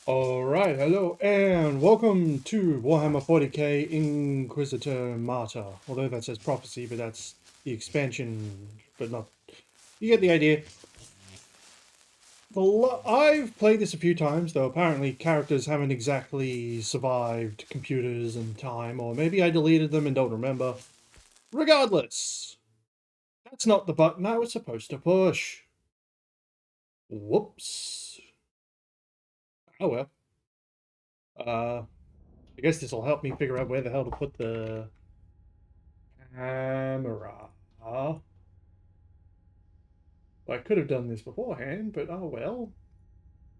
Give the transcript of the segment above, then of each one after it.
Alright, hello and welcome to Warhammer 40k Inquisitor Martyr. Although that says prophecy, but that's the expansion, but not... You get the idea. I've played this a few times, though apparently characters haven't exactly survived computers and time, or maybe I deleted them and don't remember. Regardless, that's not the button I was supposed to push. Whoops. Oh well. I guess this will help me figure out where the hell to put the camera. Well, I could have done this beforehand, but oh well.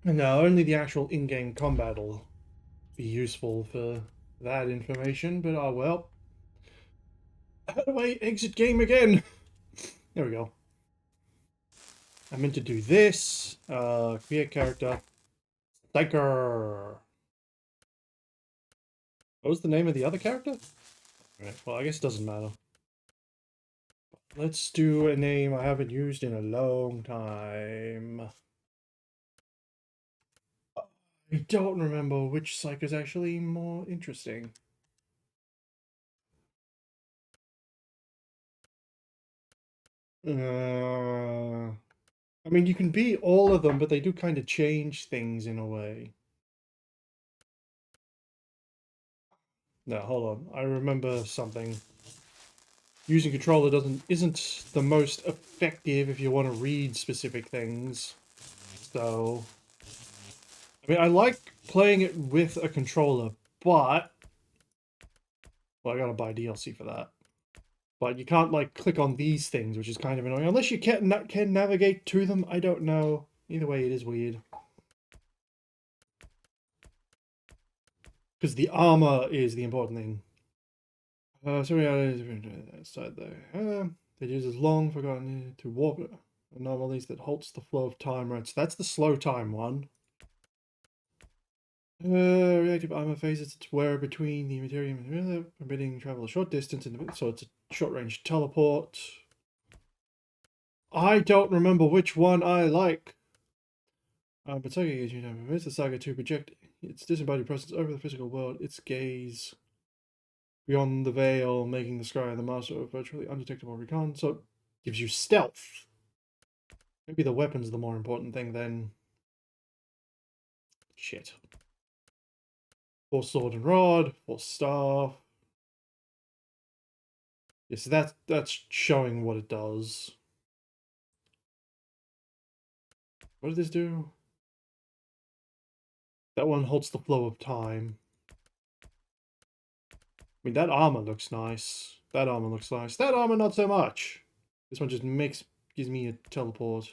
No, only the actual in-game combat will be useful for that information, but oh well. How do I exit game again? There we go. I meant to do this. Create character. Psyker. What was the name of the other character? Right, well, I guess it doesn't matter. Let's do a name I haven't used in a long time. I don't remember which psych is actually more interesting. I mean, you can be all of them, but they do kind of change things in a way. No, hold on. I remember something. Using controller isn't the most effective if you want to read specific things. So, I mean, I like playing it with a controller, but well, I gotta buy DLC for that. But you can't like click on these things, which is kind of annoying. Unless you can navigate to them, I don't know. Either way, it is weird. Because the armor is the important thing. So we are side there. It uses long forgotten to warp anomalies that halts the flow of time. Right, so that's the slow time one. Reactive armor phases its wearer between the material and material, permitting travel a short distance, so it's a short range teleport. I don't remember which one I like. But Psyker gaze permits the saga to project its disembodied presence over the physical world, its gaze beyond the veil, making the scry the master of virtually undetectable recon. So it gives you stealth. Maybe the weapon's the more important thing then. Shit. Force sword and rod, force staff. Yeah, so that's showing what it does. What did this do? That one halts the flow of time. I mean, that armor looks nice. That armor looks nice. That armor, not so much. This one just gives me a teleport.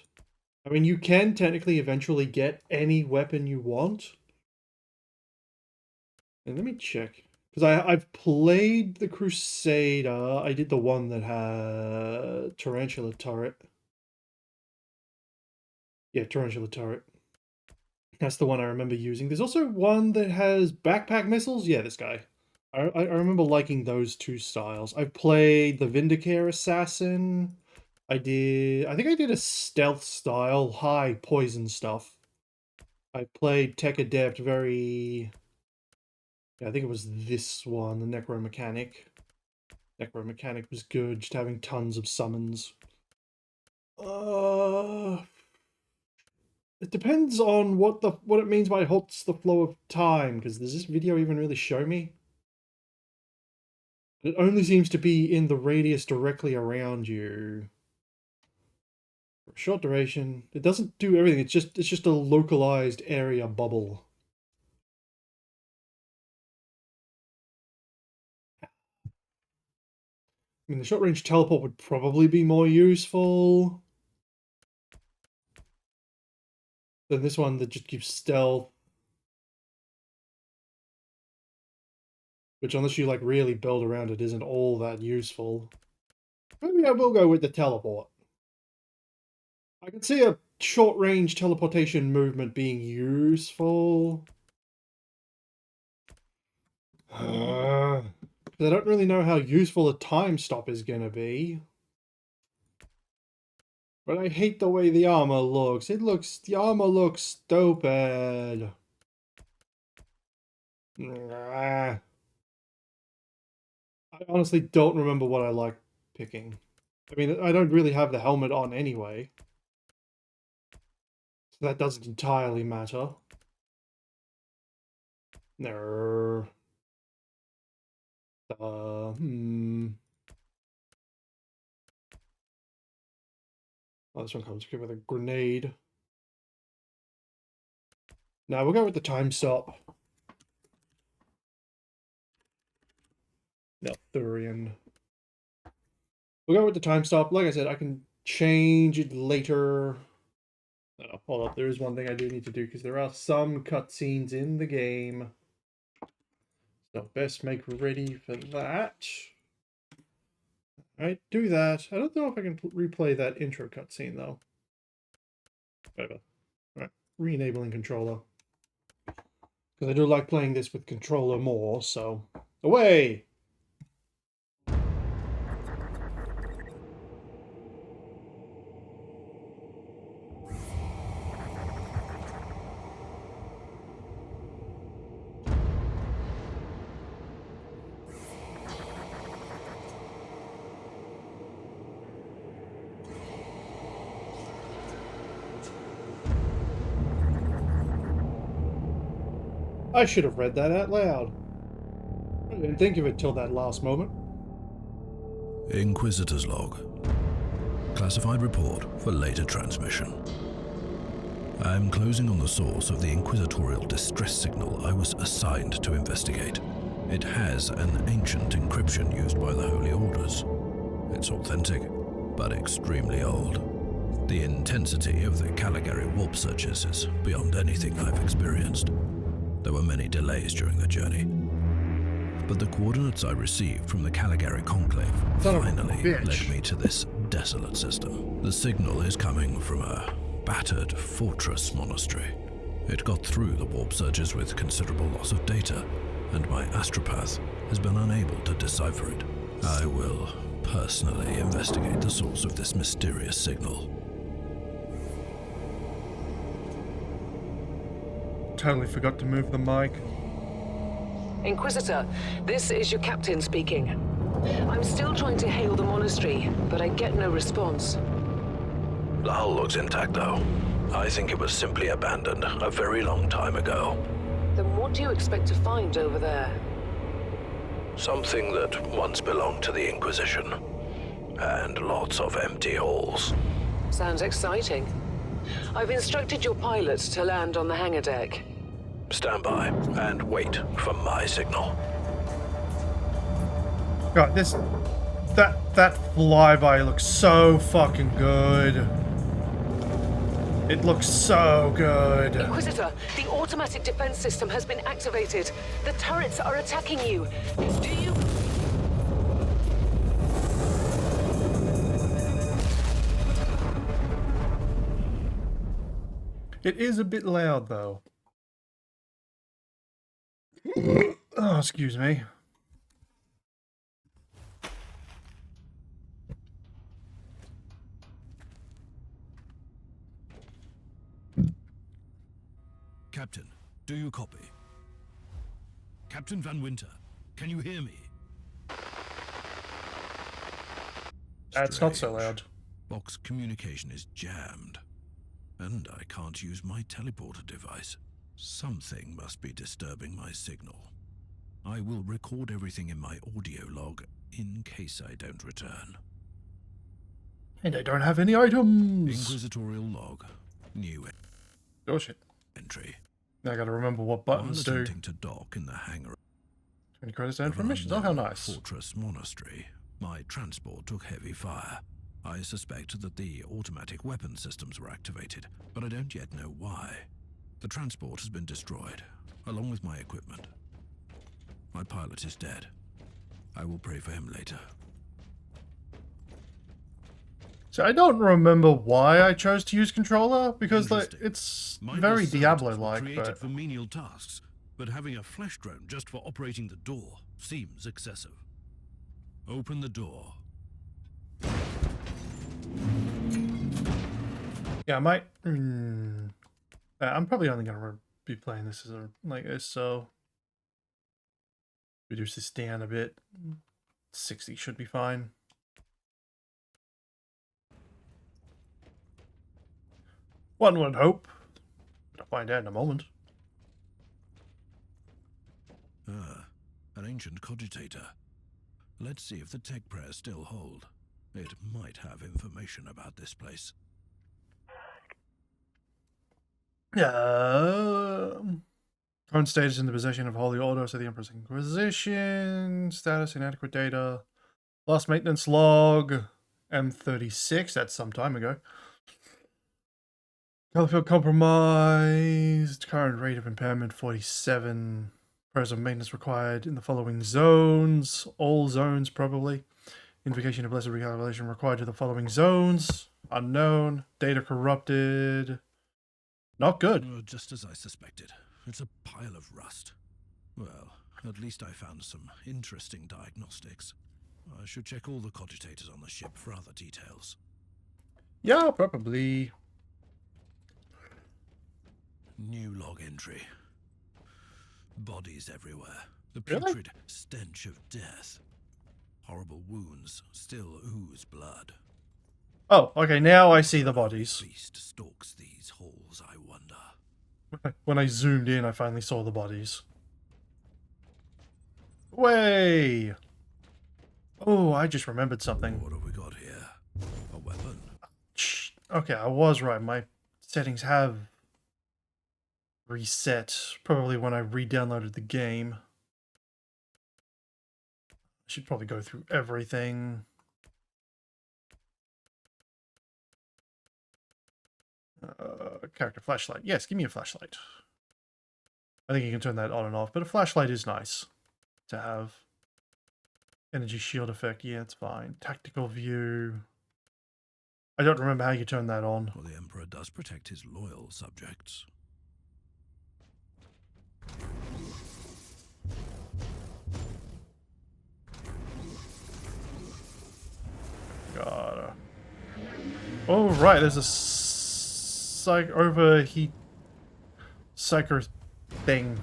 I mean, you can technically eventually get any weapon you want. And let me check. Because I've played the Crusader. I did the one that had Tarantula Turret. Yeah, Tarantula Turret. That's the one I remember using. There's also one that has backpack missiles. Yeah, this guy. I remember liking those two styles. I've played the Vindicare Assassin. I think I did a stealth style, high poison stuff. I played Tech Adept very... Yeah, I think it was this one, the Necromechanic. Necromechanic was good, just having tons of summons. It depends on what it means by halts the flow of time, because does this video even really show me? It only seems to be in the radius directly around you. For a short duration. It doesn't do everything, it's just a localized area bubble. I mean, the short range teleport would probably be more useful than this one that just gives stealth. Which, unless you like really build around it, isn't all that useful. Maybe I will go with the teleport. I can see a short range teleportation movement being useful. I don't really know how useful a time stop is gonna be. But I hate the way the armor looks. The armor looks stupid. Nah. I honestly don't remember what I like picking. I mean, I don't really have the helmet on anyway. So that doesn't entirely matter. No. Oh, this one comes equipped with a grenade. Now we'll go with the time stop. No, Thurian. We'll go with the time stop. Like I said, I can change it later. Oh, hold up. There is one thing I do need to do because there are some cutscenes in the game. So best make ready for that. Alright, do that. I don't know if I can replay that intro cutscene though. Whatever. Alright, re-enabling controller. Because I do like playing this with controller more, so... Away! I should have read that out loud. I didn't think of it till that last moment. Inquisitor's log. Classified report for later transmission. I'm closing on the source of the inquisitorial distress signal I was assigned to investigate. It has an ancient encryption used by the Holy Orders. It's authentic, but extremely old. The intensity of the Caligari warp searches is beyond anything I've experienced. There were many delays during the journey, but the coordinates I received from the Caligari Conclave finally led me to this desolate system. The signal is coming from a battered fortress monastery. It got through the warp surges with considerable loss of data, and my astropath has been unable to decipher it. I will personally investigate the source of this mysterious signal. Totally forgot to move the mic. Inquisitor, this is your captain speaking. I'm still trying to hail the monastery, but I get no response. The hull looks intact, though. I think it was simply abandoned a very long time ago. Then what do you expect to find over there? Something that once belonged to the Inquisition. And lots of empty halls. Sounds exciting. I've instructed your pilots to land on the hangar deck. Stand by and wait for my signal. God, that flyby looks so fucking good. It looks so good. Inquisitor, the automatic defense system has been activated. The turrets are attacking you. Do you... It is a bit loud, though. Oh, excuse me. Captain, do you copy? Captain Van Winter, can you hear me? That's not so loud. Box communication is jammed. And I can't use my teleporter device. Something must be disturbing my signal. I will record everything in my audio log in case I don't return. And I don't have any items. Inquisitorial log. New Oh shit. entry. Now I gotta remember what buttons While do. attempting to dock in the hangar 20 credits down of for missions. Oh, how nice. Fortress Monastery, my transport took heavy fire. I suspect that the automatic weapon systems were activated, but I don't yet know why. The transport has been destroyed, along with my equipment. My pilot is dead. I will pray for him later. So I don't remember why I chose to use controller, because like it's Mindless very servitors were Diablo-like, created but... for menial tasks, but having a flesh drone just for operating the door seems excessive. Open the door. Yeah, I might... I'm probably only going to be playing this as like this, so... Reduce this down a bit. 60 should be fine. One would hope. I'll find out in a moment. Ah, an ancient cogitator. Let's see if the tech prayers still hold. It might have information about this place. Current status in the possession of Holy Orders of the Emperor's Inquisition. Status inadequate data. Last maintenance log. M36. That's some time ago. Colorfield compromised. Current rate of impairment 47. Present maintenance required in the following zones. All zones probably. Invocation of Blessed Recalculation required to the following zones. Unknown. Data corrupted. Not good. Just as I suspected. It's a pile of rust. Well, at least I found some interesting diagnostics. I should check all the cogitators on the ship for other details. Yeah, probably. New log entry. Bodies everywhere. The Really? putrid stench of death. Horrible wounds still ooze blood. Oh, okay, now I see the bodies. Beast stalks these halls, I wonder. When I zoomed in, I finally saw the bodies. Way! Oh, I just remembered something. What have we got here? A weapon? Shh. Okay, I was right. My settings have reset. Probably when I re-downloaded the game. I should probably go through everything. Character flashlight. Yes, give me a flashlight. I think you can turn that on and off, but a flashlight is nice to have. Energy shield effect. Yeah, it's fine. Tactical view. I don't remember how you turn that on. Well, the Emperor does protect his loyal subjects. God. Oh, right. There's a overheat psyker thing.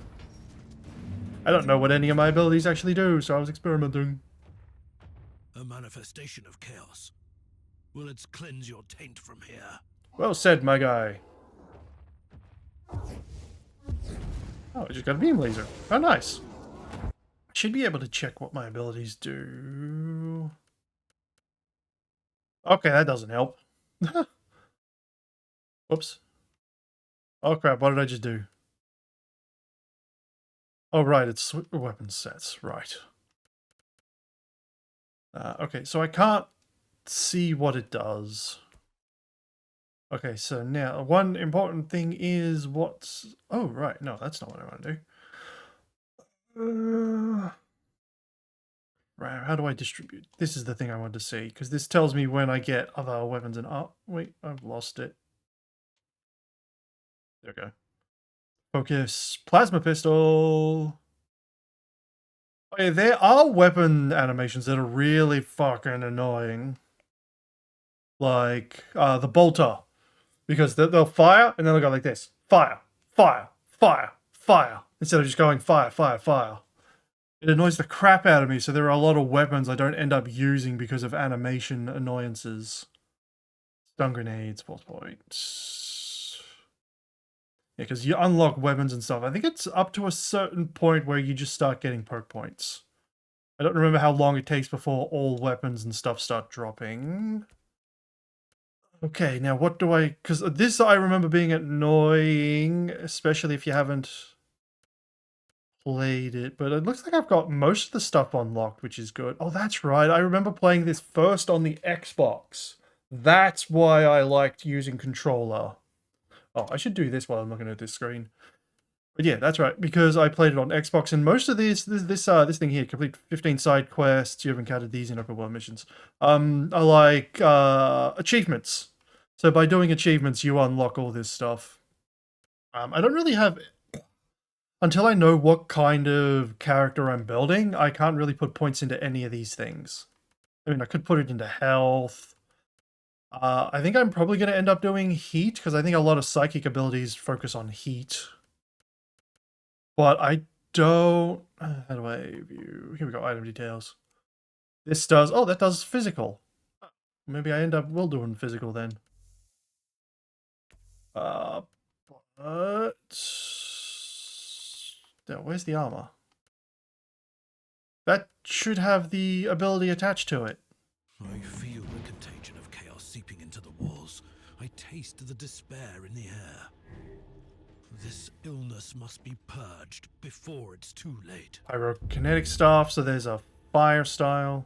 I don't know what any of my abilities actually do, so I was experimenting. A manifestation of chaos. Will it cleanse your taint from here? Well said, my guy. Oh, I just got a beam laser. Oh, nice. I should be able to check what my abilities do. Okay, that doesn't help. Whoops. Oh crap, what did I just do? Oh right, it's weapon sets, right. Okay, so I can't see what it does. Okay, so now one important thing is what's... Oh right, no, that's not what I want to do. Right, how do I distribute? This is the thing I want to see, because this tells me when I get other weapons and... Oh, wait, I've lost it. There we go. Focus. Plasma pistol. Okay, there are weapon animations that are really fucking annoying. Like, the bolter. Because they'll fire, and then they'll go like this. Fire, fire, fire, fire. Instead of just going fire, fire, fire. It annoys the crap out of me, so there are a lot of weapons I don't end up using because of animation annoyances. Stun grenades, force points. Yeah, because you unlock weapons and stuff. I think it's up to a certain point where you just start getting perk points. I don't remember how long it takes before all weapons and stuff start dropping. Okay, now what do I... Because this I remember being annoying, especially if you haven't played it. But it looks like I've got most of the stuff unlocked, which is good. Oh, that's right. I remember playing this first on the Xbox. That's why I liked using controller. Oh, I should do this while I'm looking at this screen. But yeah, that's right, because I played it on Xbox, and most of this thing here, complete 15 side quests, you have encountered these in open world missions, are like achievements. So by doing achievements, you unlock all this stuff. I don't really have... Until I know what kind of character I'm building, I can't really put points into any of these things. I mean, I could put it into health. I think I'm probably going to end up doing heat, because I think a lot of psychic abilities focus on heat. But I don't... how do I view? Here we go, item details. This does... oh, that does physical. Maybe I end up well doing physical then. But... where's the armor? That should have the ability attached to it. I feel the contagion of chaos seeping into the walls. I taste the despair in the air. This illness must be purged before it's too late. Pyrokinetic staff, so there's a fire style.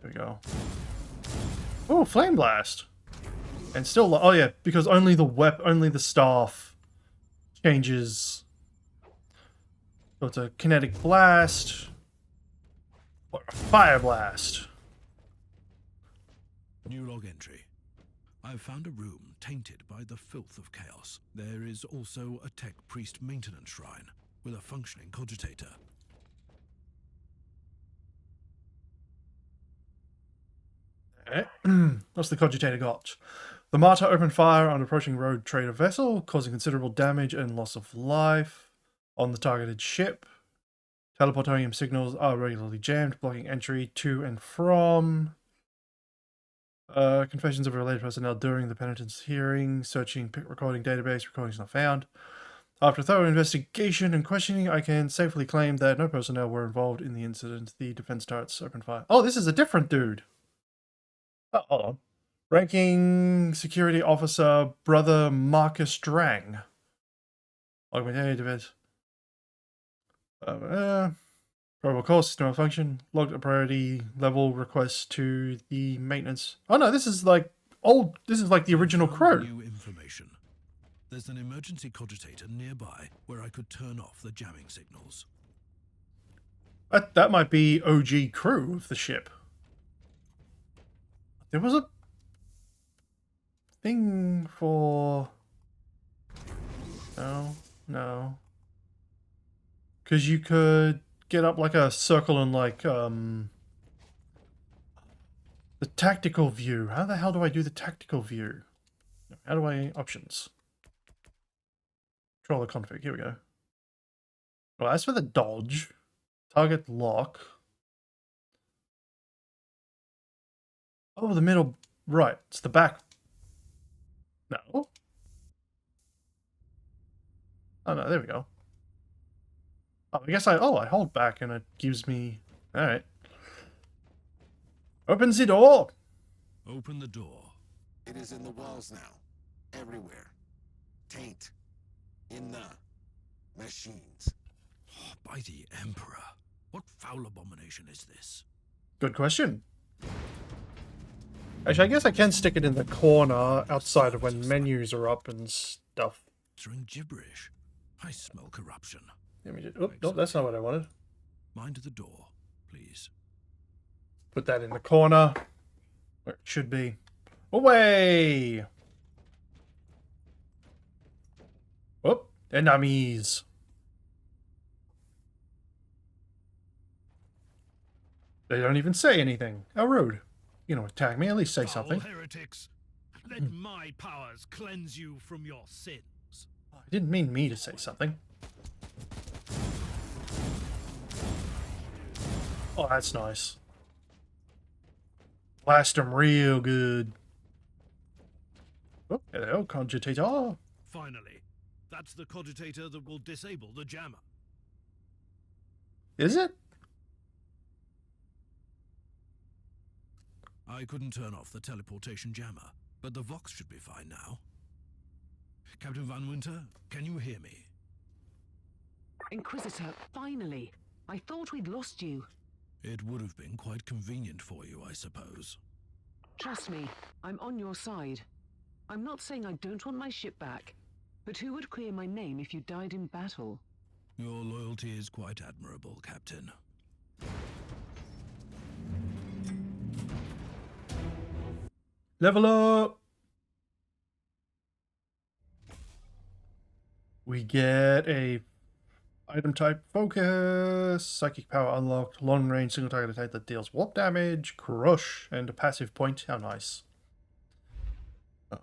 There we go. Oh, flame blast. And still, oh yeah, because only the staff changes. So it's a kinetic blast or a fire blast. New log entry. I've found a room tainted by the filth of chaos. There is also a tech priest maintenance shrine with a functioning cogitator. What's the cogitator got? The Martyr opened fire on approaching road trader vessel, causing considerable damage and loss of life on the targeted ship. Teleportorium signals are regularly jammed, blocking entry to and from. Confessions of related personnel during the penitent's hearing. Searching recording database. Recordings not found. After thorough investigation and questioning, I can safely claim that no personnel were involved in the incident. The defense turrets opened fire. Oh, this is a different dude. Oh, hold on. Ranking Security Officer Brother Marcus Drang. Augmented defense. Probable cause, system malfunction. Logged a priority level request to the maintenance. Oh no, this is like old. This is like the original crew. New information. There's an emergency cogitator nearby where I could turn off the jamming signals. That might be OG crew of the ship. There was a thing for... No. Because you could get up like a circle and like, the tactical view. How the hell do I do the tactical view? How do I... options. Controller config. Here we go. Well, as for the dodge, target lock. Oh, the middle, right. It's the back. No. Oh, no, there we go. Oh, I guess I hold back and it gives me... Alright. Open the door! Open the door. It is in the walls now. Everywhere. Taint. In the machines. Oh, by the Emperor. What foul abomination is this? Good question. Actually, I guess I can stick it in the corner outside of when menus are up and stuff. Uttering gibberish. I smell corruption. Let me just... Oh, no, that's not what I wanted. Mind the door, please. Put that in the corner. Where it should be. Away! Oh, enemies. They don't even say anything. How rude. You know, attack me, at least say something. Heretics, let my powers cleanse you from your sins. I didn't mean me to say something. Oh, that's nice. Blast them real good. Oh, hello, cogitator. Finally, that's the cogitator that will disable the jammer. Is it? I couldn't turn off the teleportation jammer, but the Vox should be fine now. Captain Van Winter, can you hear me? Inquisitor, finally. I thought we'd lost you. It would have been quite convenient for you, I suppose. Trust me, I'm on your side. I'm not saying I don't want my ship back, but who would clear my name if you died in battle? Your loyalty is quite admirable, Captain. Level up! We get a item type focus, psychic power unlocked, long range single target attack that deals warp damage, crush, and a passive point. How nice.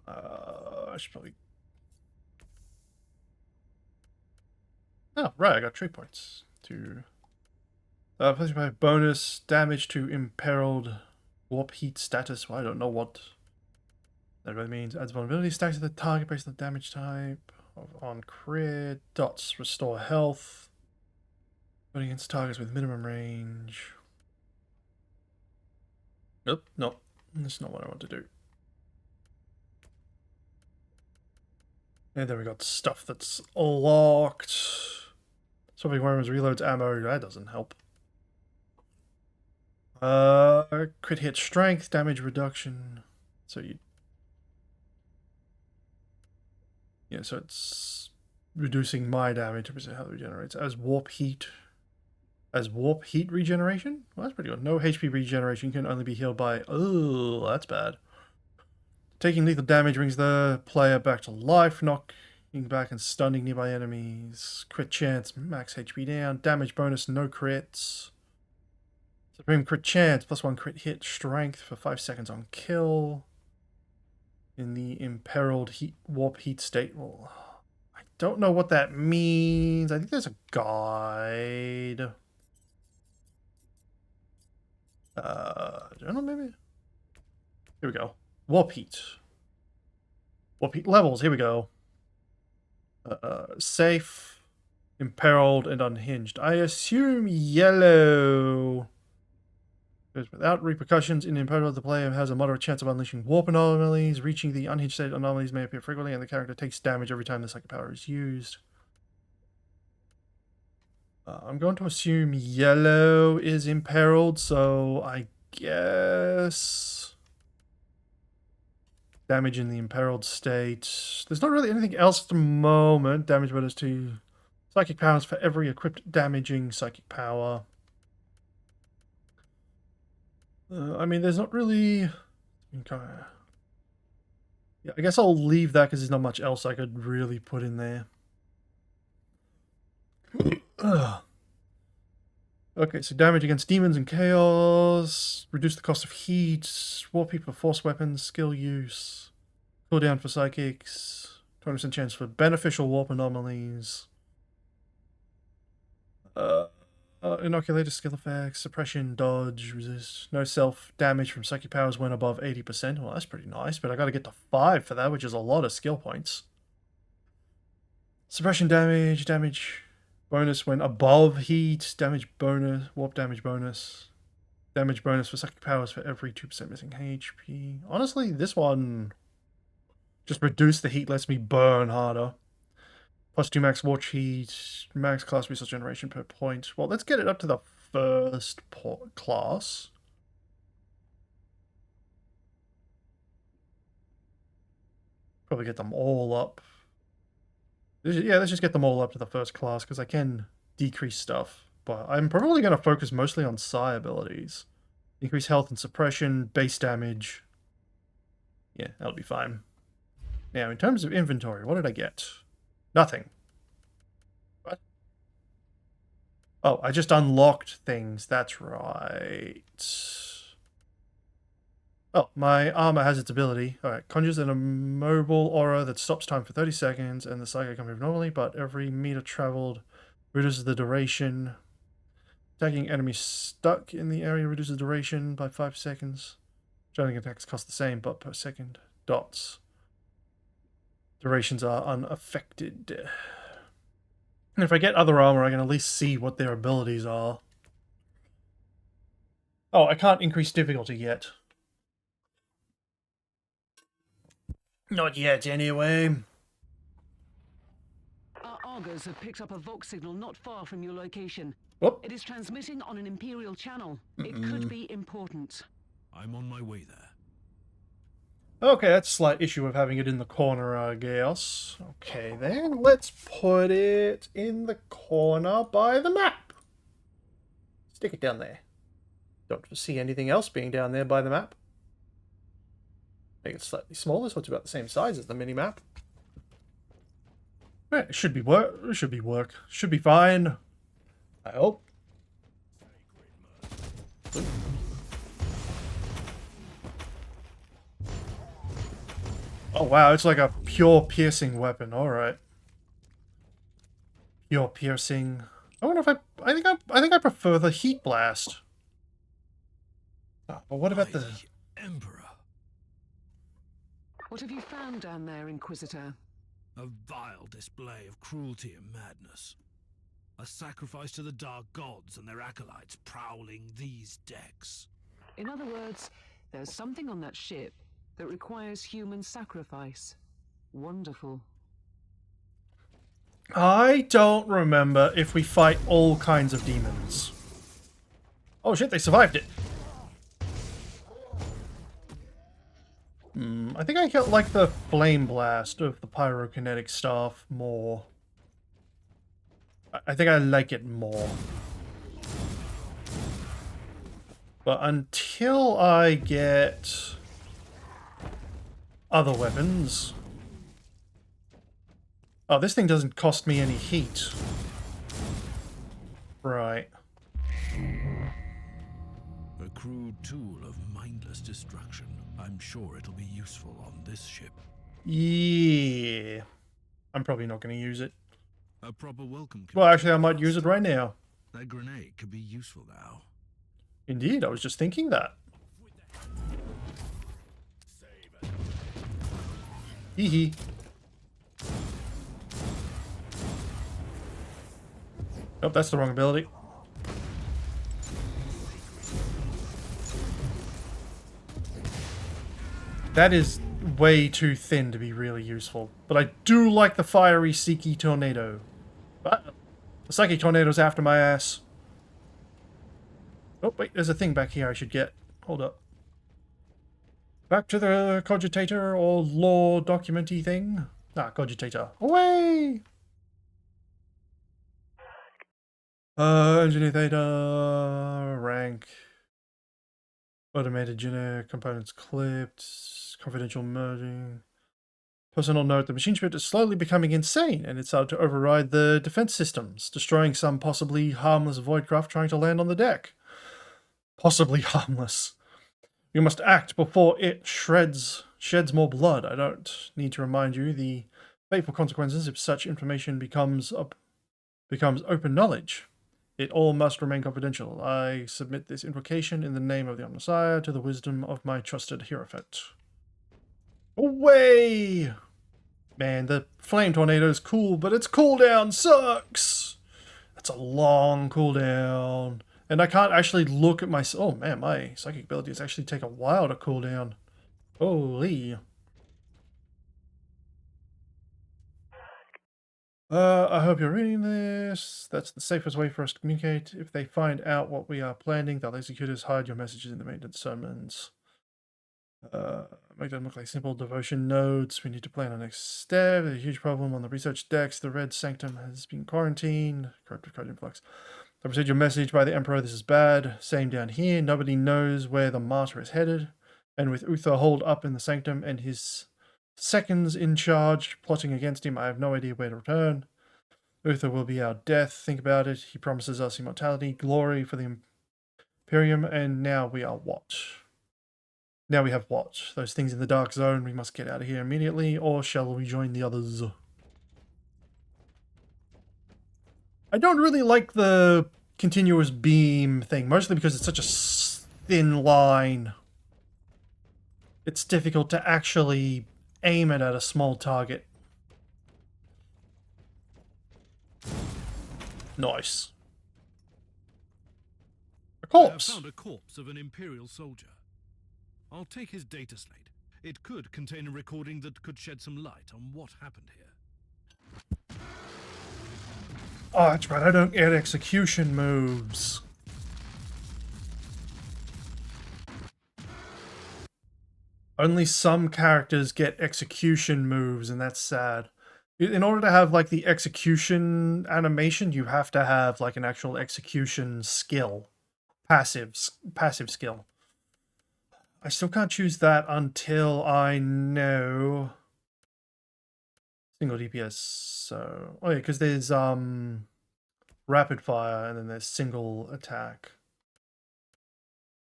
I should probably... Oh, right, I got trait points. Plus you have bonus damage to imperiled warp heat status. Well, I don't know what that really means. Adds vulnerability stacks to the target based on the damage type. On crit. Dots restore health. But against targets with minimum range. Nope, nope. That's not what I want to do. And then we got stuff that's locked. Swapping weapons reloads ammo. That doesn't help. Crit hit strength, damage reduction. So so it's reducing my damage to how it regenerates. As warp heat regeneration? Well, that's pretty good. No HP regeneration can only be healed by... Oh, that's bad. Taking lethal damage brings the player back to life, knocking back and stunning nearby enemies. Crit chance, max HP down. Damage bonus, no crits. Supreme crit chance, +1 crit hit strength for 5 seconds on kill. In the imperiled warp heat state. Well, I don't know what that means. I think there's a guide. Journal maybe? Here we go. Warp heat. Warp heat levels, here we go. Safe, imperiled, and unhinged. I assume yellow. Without repercussions in imperil, the player has a moderate chance of unleashing warp anomalies. Reaching the unhinged state anomalies may appear frequently, and the character takes damage every time the psychic power is used. I'm going to assume yellow is imperiled, so I guess damage in the imperiled state. There's not really anything else at the moment. Damage bonus to psychic powers for every equipped damaging psychic power. I mean, there's not really... Yeah, I guess I'll leave that because there's not much else I could really put in there. Okay, so damage against demons and chaos. Reduce the cost of heat. Warp heat for force weapons. Skill use. Cooldown for psychics. 20% chance for beneficial warp anomalies. Inoculator skill effects, suppression, dodge, resist, no self-damage from psychic powers when above 80%. Well, that's pretty nice, but I gotta get to 5 for that, which is a lot of skill points. Suppression damage, damage bonus when above heat, damage bonus, warp damage bonus for psychic powers for every 2% missing HP. Honestly, this one just reduce the heat, lets me burn harder. +2 max watch heat, max class resource generation per point. Well, let's get it up to the first class. Probably get them all up. Yeah, let's just get them all up to the first class, because I can decrease stuff. But I'm probably going to focus mostly on psi abilities. Increase health and suppression, base damage. Yeah, that'll be fine. Now, in terms of inventory, what did I get? Nothing. What? Oh, I just unlocked things. That's right. Oh, my armor has its ability. Alright, conjures an immobile aura that stops time for 30 seconds, and the psychic can move normally, but every meter traveled reduces the duration. Attacking enemies stuck in the area reduces the duration by 5 seconds. Charging attacks cost the same, but per second. Dots. Durations are unaffected. And if I get other armor, I can at least see what their abilities are. Oh, I can't increase difficulty yet. Not yet, anyway. Our Argos have picked up a Vox signal not far from your location. Whoop. It is transmitting on an Imperial channel. It could be important. I'm on my way there. Okay, that's a slight issue of having it in the corner, I guess. Okay, then let's put it in the corner by the map. Stick it down there. Don't foresee anything else being down there by the map. Make it slightly smaller, so it's about the same size as the mini-map. Right, it should be work. It should be work. Should be fine. I hope. Oh wow, it's like a pure piercing weapon. Alright. Pure piercing. I wonder if I think I prefer the heat blast. Oh, but what about the Emperor? What have you found down there, Inquisitor? A vile display of cruelty and madness. A sacrifice to the dark gods and their acolytes prowling these decks. In other words, there's something on that ship that requires human sacrifice. Wonderful. I don't remember if we fight all kinds of demons. Oh shit, they survived it. I think I like the flame blast of the pyrokinetic stuff more. I think I like it more. But until I get other weapons... Oh, this thing doesn't cost me any heat. Right. A crude tool of mindless destruction. I'm sure it'll be useful on this ship. Yeah. I'm probably not going to use it. A proper welcome. Well, actually, I might use it right now. That grenade could be useful now. Indeed, I was just thinking that. Hee hee. Oh, that's the wrong ability. That is way too thin to be really useful. But I do like the fiery Psyche Tornado. But the Psychic Tornado's after my ass. Oh, wait, there's a thing back here I should get. Hold up. Back to the Cogitator or lore documenty thing. Ah, Cogitator. Away! Engineer Theta, rank, automated generic components clipped, confidential merging. Personal note, the machine ship is slowly becoming insane, and it's started to override the defense systems, destroying some possibly harmless voidcraft trying to land on the deck. Possibly harmless. We must act before it sheds more blood. I don't need to remind you the fateful consequences if such information becomes open knowledge. It all must remain confidential. I submit this invocation in the name of the Omnissiah to the wisdom of my trusted Hierophant. Away! Man, the flame tornado is cool, but its cooldown sucks! That's a long cooldown. And I can't actually look at my... Oh man, my psychic abilities actually take a while to cool down. Holy. I hope you're reading this. That's the safest way for us to communicate. If they find out what we are planning, they'll execute us. Hide your messages in the maintenance summons. Make them look like simple devotion notes. We need to plan our next step. There's a huge problem on the research decks. The Red Sanctum has been quarantined. Corrupted code influx. I received your message by the Emperor. This is bad. Same down here. Nobody knows where the Martyr is headed. And with Uther holed up in the Sanctum and his seconds in charge plotting against him, I have no idea where to return. Uther will be our death. Think about it. He promises us immortality, glory for the Imperium, and now we are what? Now we have what? Those things in the Dark Zone. We must get out of here immediately, or shall we join the others? I don't really like the continuous beam thing, mostly because it's such a thin line. It's difficult to actually aim it at a small target. Nice. A corpse. I have found a corpse of an Imperial soldier. I'll take his data slate. It could contain a recording that could shed some light on what happened here. Oh, that's right. I don't get execution moves. Only some characters get execution moves, and that's sad. In order to have, like, the execution animation, you have to have, like, an actual execution skill. Passive skill. I still can't choose that until I know... Single DPS, so... Oh yeah, because there's, rapid fire, and then there's single attack.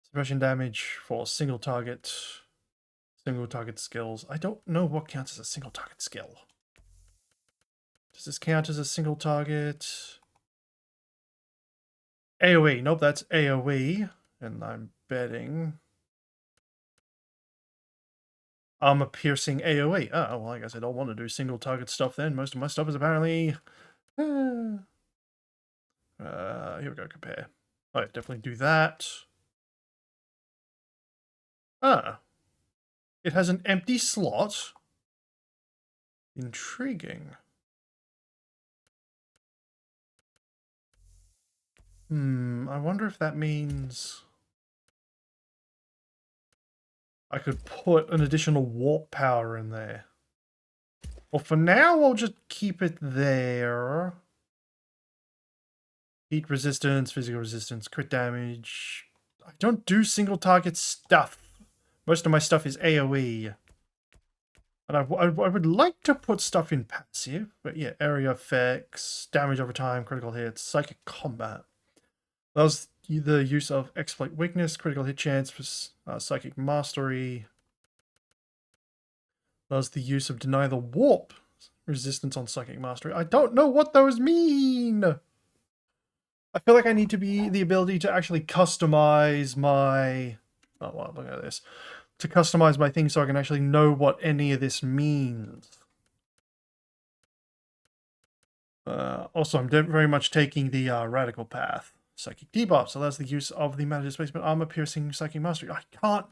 Suppression damage for single target skills. I don't know what counts as a single target skill. Does this count as a single target? AoE. Nope, that's AoE. And I'm betting armor piercing AoE. Oh, well, I guess I don't want to do single target stuff then. Most of my stuff is apparently... here we go, compare. Oh, yeah, definitely do that. Ah. It has an empty slot. Intriguing. I wonder if that means I could put an additional warp power in there. Well, for now, I'll just keep it there. Heat resistance, physical resistance, crit damage. I don't do single target stuff. Most of my stuff is AoE. And I would like to put stuff in passive, but yeah, area effects, damage over time, critical hits, psychic combat. That was the use of exploit weakness, critical hit chance for psychic mastery. That was the use of deny the warp resistance on psychic mastery. I don't know what those mean. I feel like I need to be the ability to actually customize my... Oh, wow, look at this. To customize my thing so I can actually know what any of this means. Also, I'm very much taking the radical path. Psychic debuff, so that's the use of the matter displacement armor piercing psychic mastery. I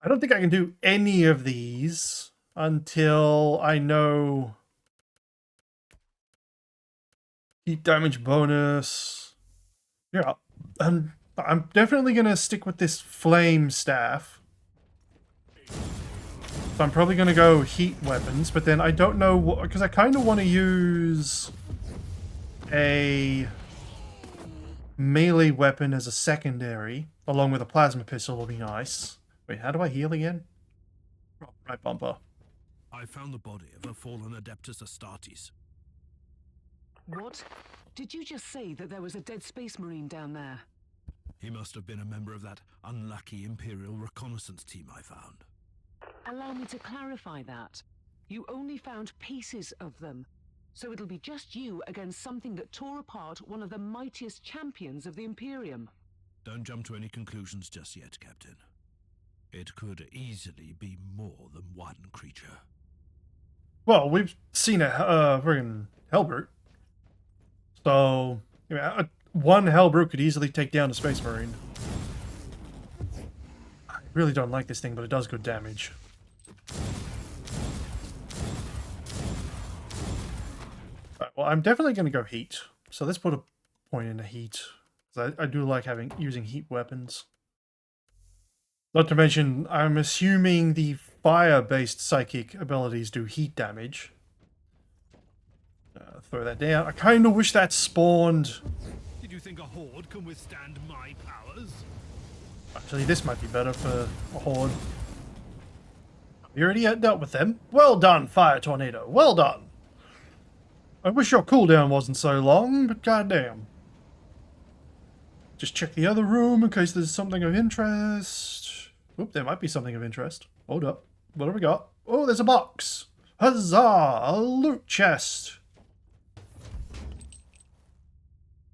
don't think I can do any of these until I know heat damage bonus. Yeah, I'm definitely gonna stick with this flame staff. So I'm probably gonna go heat weapons, but then I don't know what, because I kind of want to use a melee weapon as a secondary, along with a plasma pistol will be nice. Wait, how do I heal again? Right bumper. I found the body of a fallen Adeptus Astartes. What? Did you just say that there was a dead space marine down there? He must have been a member of that unlucky Imperial reconnaissance team I found. Allow me to clarify that. You only found pieces of them. So it'll be just you against something that tore apart one of the mightiest champions of the Imperium. Don't jump to any conclusions just yet, Captain. It could easily be more than one creature. Well, we've seen a friggin' Hellbrute. So, one Hellbrute could easily take down a Space Marine. I really don't like this thing, but it does good damage. Right, well, I'm definitely going to go heat. So let's put a point into heat. I do like using heat weapons. Not to mention, I'm assuming the fire-based psychic abilities do heat damage. Throw that down. I kind of wish that spawned... Did you think a horde can withstand my powers? Actually, this might be better for a horde. We already dealt with them. Well done, Fire Tornado. Well done. I wish your cooldown wasn't so long, but goddamn. Just check the other room in case there's something of interest. Oop, there might be something of interest. Hold up. What have we got? Oh, there's a box. Huzzah! A loot chest.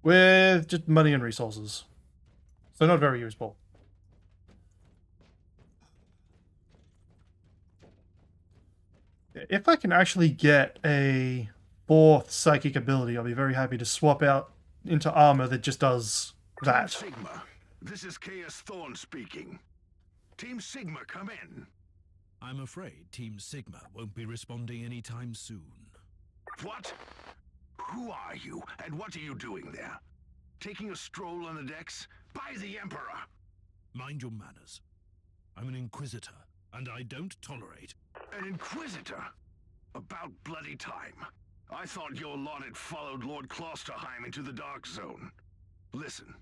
With just money and resources. So not very useful. If I can actually get a 4th psychic ability, I'll be very happy to swap out into armor that just does that. Team Sigma, this is Chaos Thorn speaking. Team Sigma, come in. I'm afraid Team Sigma won't be responding anytime soon. What? Who are you, and what are you doing there? Taking a stroll on the decks? By the Emperor! Mind your manners. I'm an Inquisitor, and I don't tolerate... An Inquisitor? About bloody time. I thought your lot had followed Lord Klosterheim into the Dark Zone. Listen,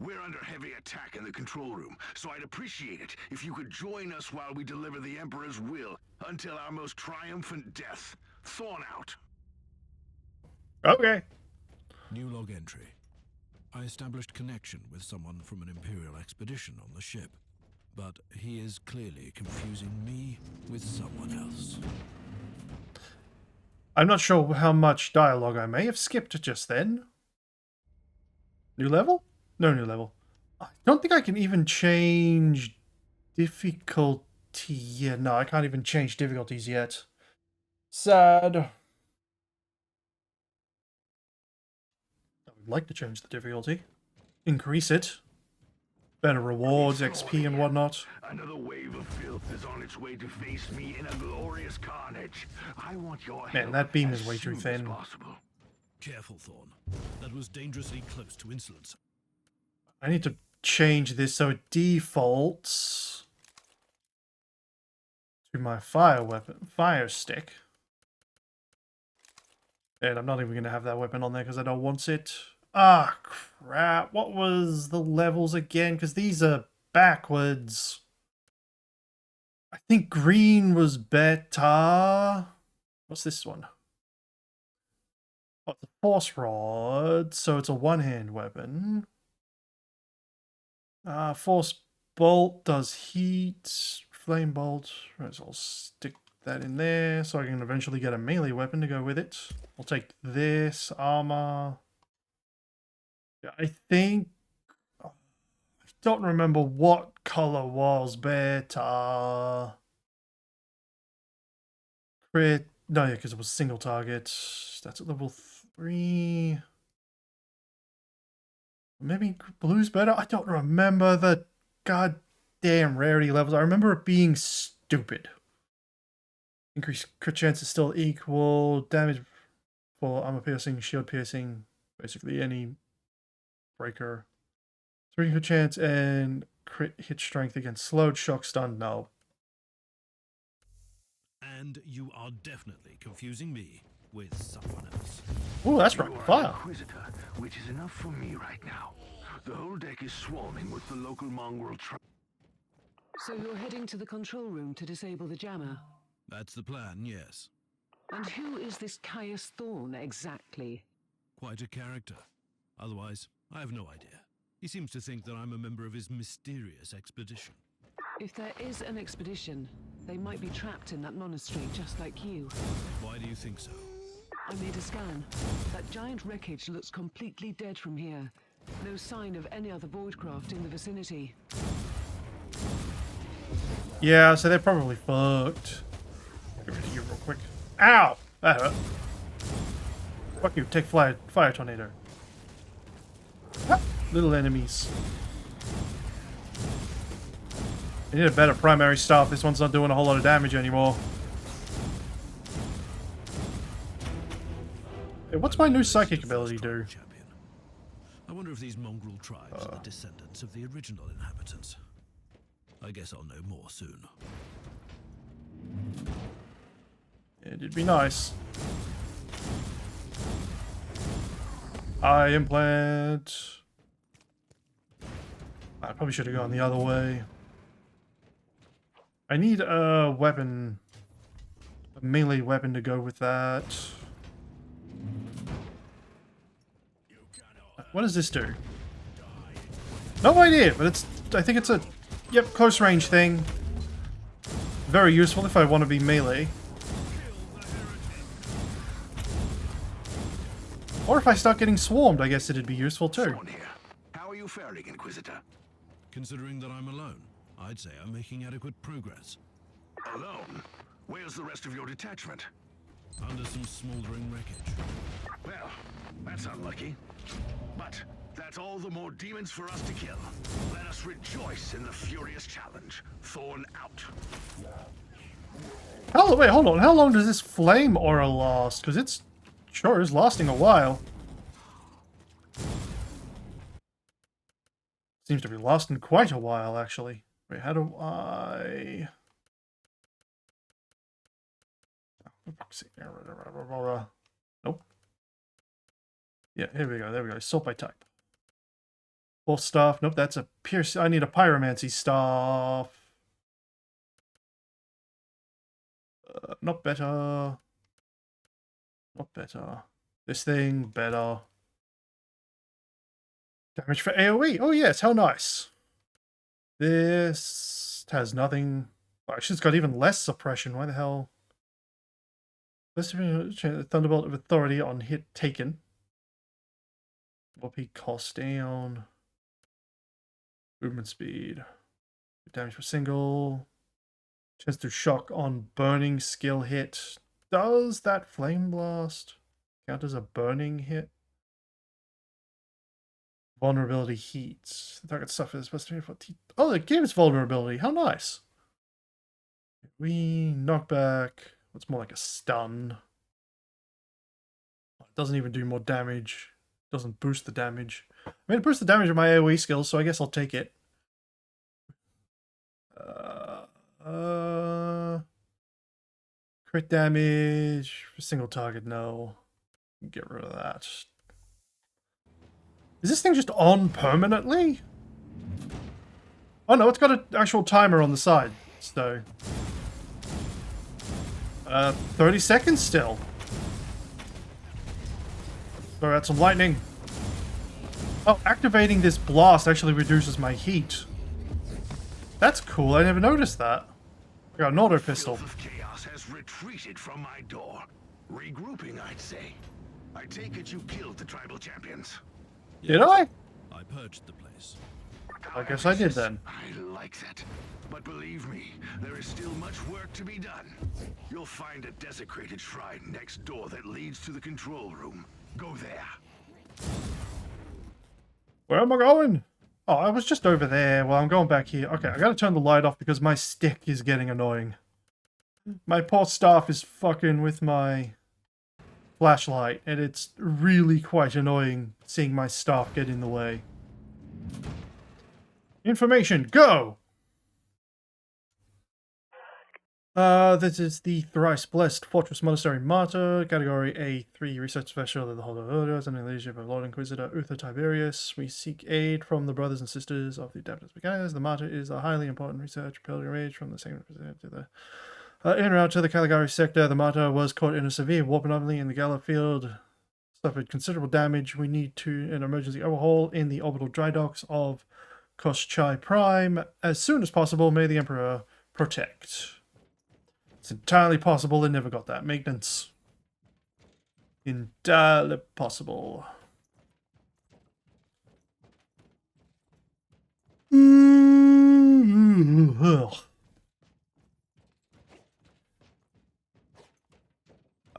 we're under heavy attack in the control room, so I'd appreciate it if you could join us while we deliver the Emperor's will until our most triumphant death. Thorn out. Okay. New log entry. I established connection with someone from an Imperial expedition on the ship, but he is clearly confusing me with someone else. I'm not sure how much dialogue I may have skipped just then. New level? No new level. I don't think I can even change difficulty. Yeah, no, I can't even change difficulties yet. Sad. I would like to change the difficulty. Increase it. Better rewards, XP and whatnot. Another wave of filth is on its way to face me in a glorious carnage. I want your help. Man, that beam as is way too soon as thin. possible. Careful, Thorn. That was dangerously close to insolence. I need to change this so it defaults to my fire weapon, fire stick. And I'm not even going to have that weapon on there because I don't want it. Ah, crap. What was the levels again? Because these are backwards. I think green was better. What's this one? Oh, it's a force rod. So it's a one-hand weapon. Force bolt does heat. Flame bolt. Right, so I'll stick that in there so I can eventually get a melee weapon to go with it. I'll take this. Armor. Yeah, I think... I don't remember what color was better. Crit... No, yeah, because it was single target. That's at level 3. Maybe blue's better? I don't remember the goddamn rarity levels. I remember it being stupid. Increased crit chance is still equal. Damage for armor piercing, shield piercing. Basically any breaker. 3 crit chance and crit hit strength against slowed, shock, stun. No. And you are definitely confusing me with someone else. Oh, that's You right. are an Fire. Inquisitor, which is enough for me right now. The whole deck is swarming with the local mongrel So you're heading to the control room to disable the jammer? That's the plan, yes. And who is this Caius Thorn exactly? Quite a character. Otherwise, I have no idea. He seems to think that I'm a member of his mysterious expedition. If there is an expedition, they might be trapped in that monastery just like you. Why do you think so? I made a scan. That giant wreckage looks completely dead from here. No sign of any other voidcraft in the vicinity. Yeah, so they're probably fucked. Get rid of you real quick. Ow! That hurt. Fuck you, take fire tornado. Ah, little enemies. I need a better primary staff. This one's not doing a whole lot of damage anymore. Hey, what's my new psychic ability do? Champion. I wonder if these mongrel tribes are the descendants of the original inhabitants. I guess I'll know more soon. It'd be nice. Eye implant. I probably should have gone the other way. I need a weapon. A melee weapon to go with that. What does this do? No idea, but it's... I think it's a... Yep, close range thing. Very useful if I want to be melee. Or if I start getting swarmed, I guess it'd be useful too. Thorn here. How are you faring, Inquisitor? Considering that I'm alone, I'd say I'm making adequate progress. Alone? Where's the rest of your detachment? Under some smoldering wreckage. Well, that's unlucky. But that's all the more demons for us to kill. Let us rejoice in the furious challenge. Thorn out. Oh, wait, hold on. How long does this flame aura last? Because it's sure is lasting a while. Seems to be lasting quite a while, actually. Wait, how do I... Nope. Yeah, here we go. There we go. Sort by type. Full staff. Nope, that's a pierce. I need a pyromancy staff. Not better. Not better. This thing, better. Damage for AoE. Oh yes, how nice. This has nothing. Oh, actually, it's got even less suppression. Why the hell? Thunderbolt of Authority on hit taken. WP cost down. Movement speed. Damage per single. Chance to shock on burning skill hit. Does that Flame Blast count as a burning hit? Vulnerability heat. The target suffers plus 24 T. Oh, it gives vulnerability. How nice. We knock back. What's more like a stun? It doesn't even do more damage. Doesn't boost the damage. I mean, it boosts the damage of my AoE skills, so I guess I'll take it. Crit damage for single target, no. Get rid of that. Is this thing just on permanently? Oh no, it's got an actual timer on the side, so... 30 seconds still. Throw out some lightning. Oh, activating this blast actually reduces my heat. That's cool, I never noticed that. I got an auto pistol. The filth of chaos has retreated from my door. Regrouping, I'd say. I take it you killed the tribal champions. Did I? I purged the place. I guess I did then. I like that. But believe me, there is still much work to be done. You'll find a desecrated shrine next door that leads to the control room. Go there. Where am I going? Oh, I was just over there. Well, I'm going back here. Okay, I gotta turn the light off because my stick is getting annoying. My poor staff is fucking with my flashlight, and it's really quite annoying seeing my staff get in the way. Information, go! This is the thrice blessed Fortress Monastery Martyr, category A3, research special of the Hollow Orders, under the leadership of Lord Inquisitor Uther Tiberius. We seek aid from the brothers and sisters of the Adeptus Mechanicus. The Martyr is a highly important research pilgrimage from the sacred to the en route to the Caligari sector. The Martyr was caught in a severe warp anomaly in the Gala field, suffered considerable damage. We need to an emergency overhaul in the orbital dry docks of Koschai Prime as soon as possible. May the Emperor protect. It's entirely possible they never got that maintenance. Entirely possible.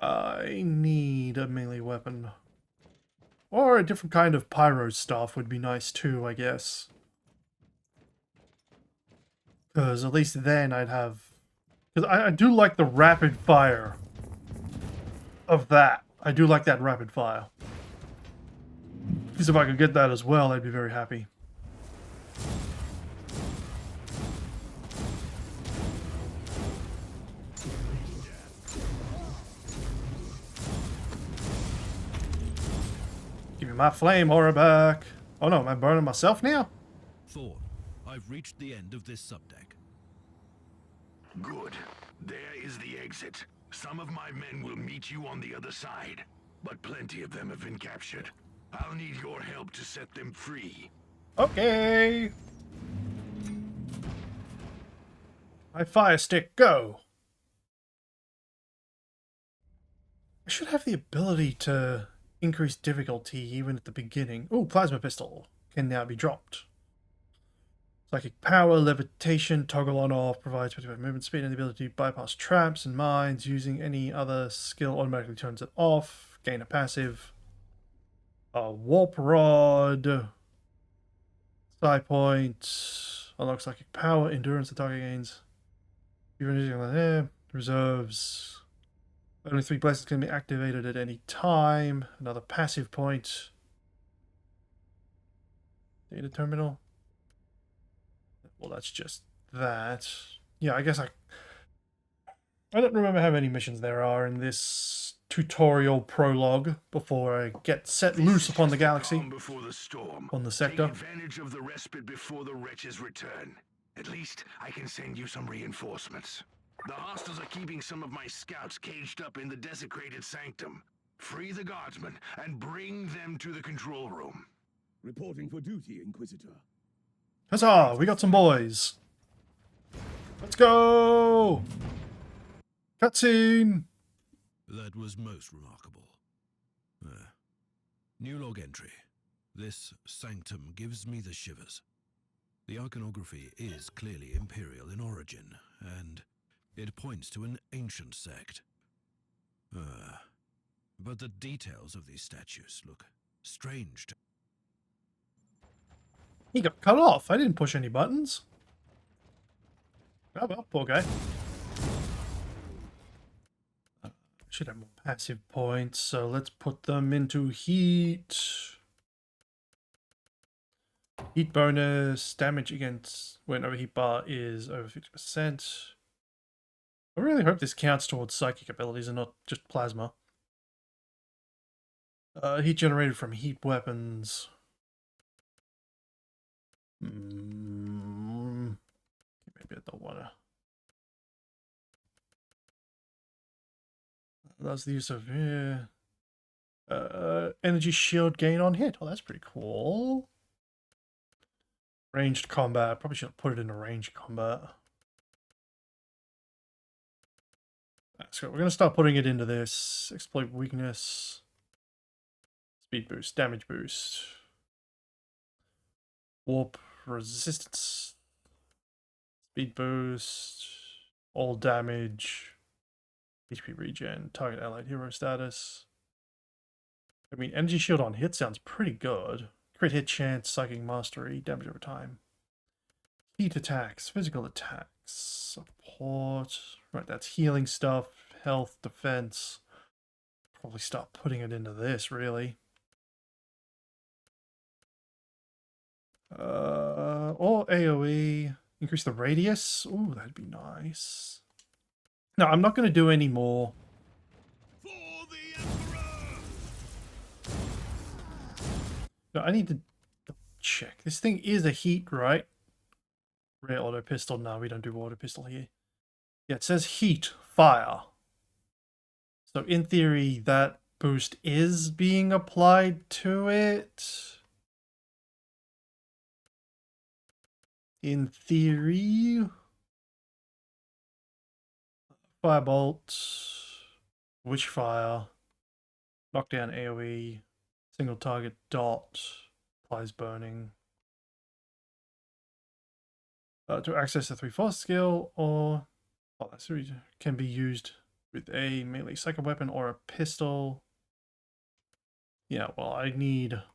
I need a melee weapon. Or a different kind of pyro stuff would be nice too, I guess. Because at least then I'd have... Because I do like the rapid fire of that. I do like that rapid fire. Because if I could get that as well, I'd be very happy. Give me my flame aura back. Oh no, am I burning myself now? Thorn, I've reached the end of this subdeck. Good. There is the exit. Some of my men will meet you on the other side, but plenty of them have been captured. I'll need your help to set them free. Okay. My fire stick, go. I should have the ability to increase difficulty even at the beginning. Oh, plasma pistol can now be dropped. Psychic power, levitation, toggle on off, provides 25 movement speed and the ability to bypass traps and mines. Using any other skill automatically turns it off. Gain a passive. Warp rod. Side point. Unlock psychic power, endurance the target gains. Reserves. Only 3 blessings can be activated at any time. Another passive point. Data terminal. Well, that's just that. Yeah, I guess I don't remember how many missions there are in this tutorial prologue before I get set loose upon the galaxy, Before the storm. on the sector. Take advantage of the respite before the wretches return. At least I can send you some reinforcements. The hostiles are keeping some of my scouts caged up in the desecrated sanctum. Free the guardsmen and bring them to the control room. Reporting for duty, Inquisitor. Huzzah! We got some boys. Let's go! Cutscene! That was most remarkable. New log entry. This sanctum gives me the shivers. The iconography is clearly imperial in origin, and it points to an ancient sect. But the details of these statues look strange to... He got cut off. I didn't push any buttons. Oh well, poor guy. Should have more passive points, so let's put them into heat. Heat bonus, damage against when overheat bar is over 50%. I really hope this counts towards psychic abilities and not just plasma. Heat generated from heat weapons. Maybe I don't wanna. That's the use of energy shield gain on hit. Oh, that's pretty cool. Ranged combat. Probably should put it in a ranged combat. So we're gonna start putting it into this. Exploit weakness. Speed boost, damage boost. Warp resistance. Speed boost. All damage. HP regen. Target allied hero status. I mean, energy shield on hit sounds pretty good. Crit hit chance, psychic mastery, damage over time. Heat attacks, physical attacks, support. Right, that's healing stuff, health, defense. Probably start putting it into this, really. Or AoE. Increase the radius. Ooh, that'd be nice. No, I'm not going to do any more. For the Emperor! No, I need to check. This thing is a heat, right? Rare auto pistol. No, we don't do auto pistol here. Yeah, it says heat, fire. So in theory, that boost is being applied to it. In theory. Firebolt. Witchfire. Knockdown AoE. Single target dot. Applies burning. To access the 3/4 skill, or that can be used with a melee psychic weapon or a pistol. Yeah, well, I need a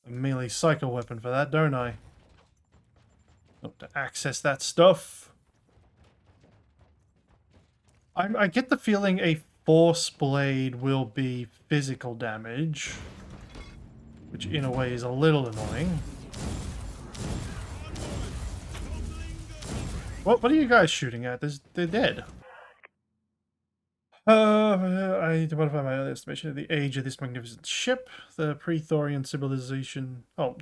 melee psychic weapon for that, don't I? To access that stuff. I get the feeling a Force Blade will be physical damage, which in a way is a little annoying. What are you guys shooting at? They're dead. I need to modify my early estimation of the age of this magnificent ship. The pre-Thorian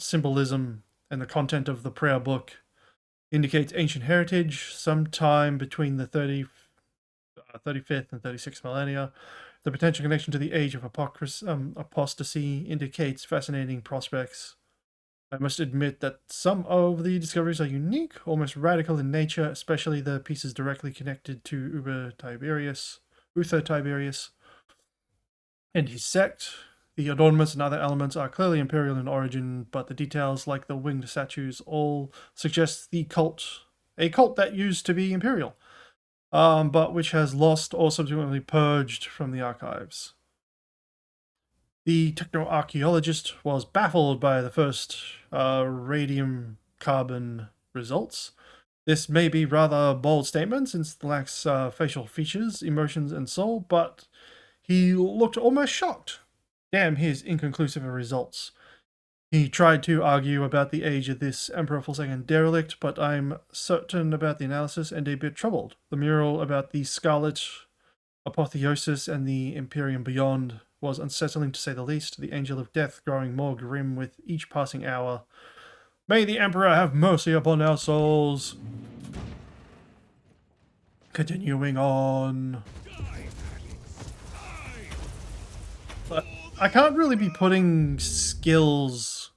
symbolism and the content of the prayer book indicates ancient heritage, sometime between the 35th and 36th millennia. The potential connection to the age of apostasy indicates fascinating prospects. I must admit that some of the discoveries are unique, almost radical in nature, especially the pieces directly connected to Uther Tiberius and his sect. The adornments and other elements are clearly imperial in origin, but the details, like the winged statues, all suggest a cult that used to be imperial, but which has lost or subsequently purged from the archives. The techno-archaeologist was baffled by the first radium carbon results. This may be rather a bold statement since it lacks facial features, emotions, and soul, but he looked almost shocked. Damn his inconclusive results. He tried to argue about the age of this Emperor Forsaken derelict, but I'm certain about the analysis and a bit troubled. The mural about the Scarlet Apotheosis and the Imperium beyond was unsettling to say the least, the Angel of Death growing more grim with each passing hour. May the Emperor have mercy upon our souls. Continuing on. But I can't really be putting skills,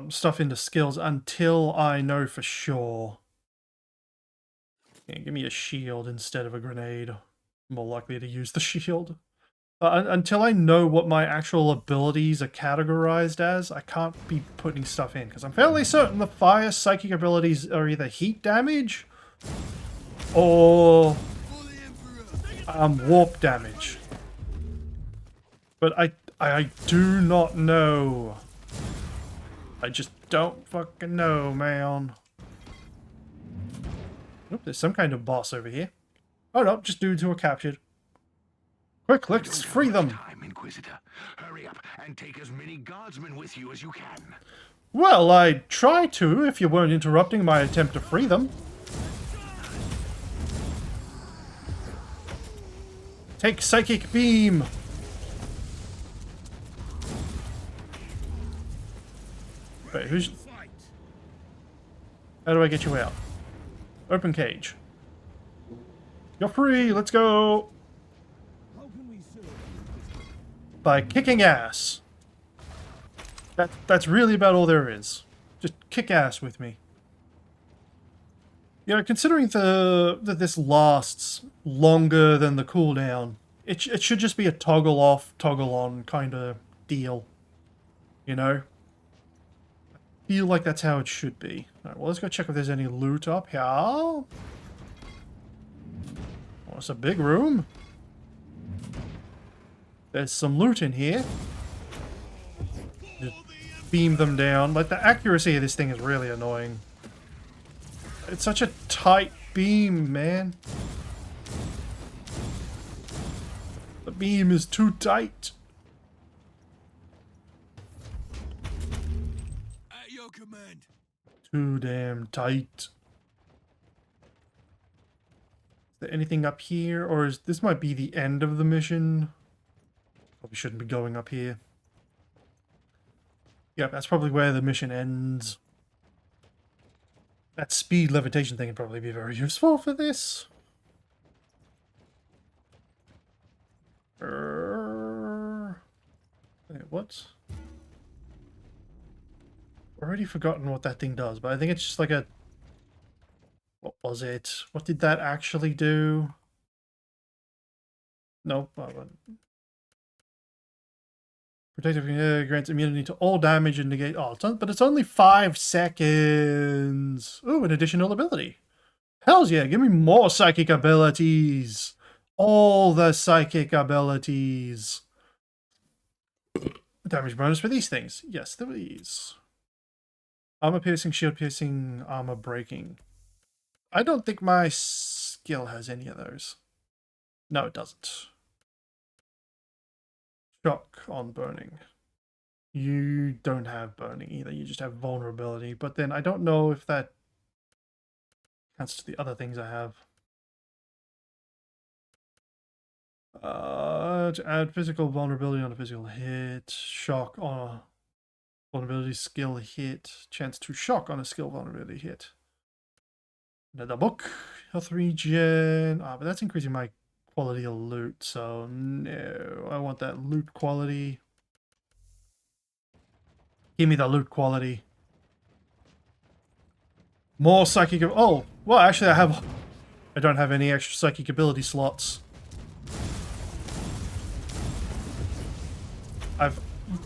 stuff into skills until I know for sure. Yeah, give me a shield instead of a grenade. I'm more likely to use the shield. Until I know what my actual abilities are categorized as, I can't be putting stuff in, because I'm fairly certain the fire psychic abilities are either heat damage or warp damage. But I do not know. I just don't fucking know, man. Oop, there's some kind of boss over here. Oh no, just dudes who are captured. Quick, let's free them! Time, Inquisitor. Hurry up and take as many guardsmen with you as you can. Well, I'd try to if you weren't interrupting my attempt to free them. Take Psychic Beam! Wait, who's... How do I get you out? Open cage. You're free, let's go! By kicking ass. That's really about all there is. Just kick ass with me. You know, considering that this lasts longer than the cooldown, it should just be a toggle off, toggle on kind of deal. You know? I feel like that's how it should be. Alright, well, let's go check if there's any loot up here. Oh, it's a big room. There's some loot in here. Just beam them down. Like, the accuracy of this thing is really annoying. It's such a tight beam, man. The beam is too tight. At your command. Too damn tight. Is there anything up here? Or is this might be the end of the mission? Probably shouldn't be going up here. Yeah, that's probably where the mission ends. That speed levitation thing would probably be very useful for this. Wait, what? Already forgotten what that thing does, but I think it's just like a... What was it? What did that actually do? Nope. Protective grants immunity to all damage and negate... Oh, but it's only 5 seconds. Ooh, an additional ability. Hells yeah, give me more psychic abilities. All the psychic abilities. Damage bonus for these things. Yes, these. Armor piercing, shield piercing, armor breaking. I don't think my skill has any of those. No, it doesn't. Shock on burning. You don't have burning either, you just have vulnerability. But then I don't know if that counts to the other things I have. To add physical vulnerability on a physical hit, shock on a vulnerability skill hit, chance to shock on a skill vulnerability hit. Another book, health regen. But that's increasing my quality of loot, so no, I want that loot quality. Give me the loot quality. More psychic. Oh, well, actually, I don't have any extra psychic ability slots. I've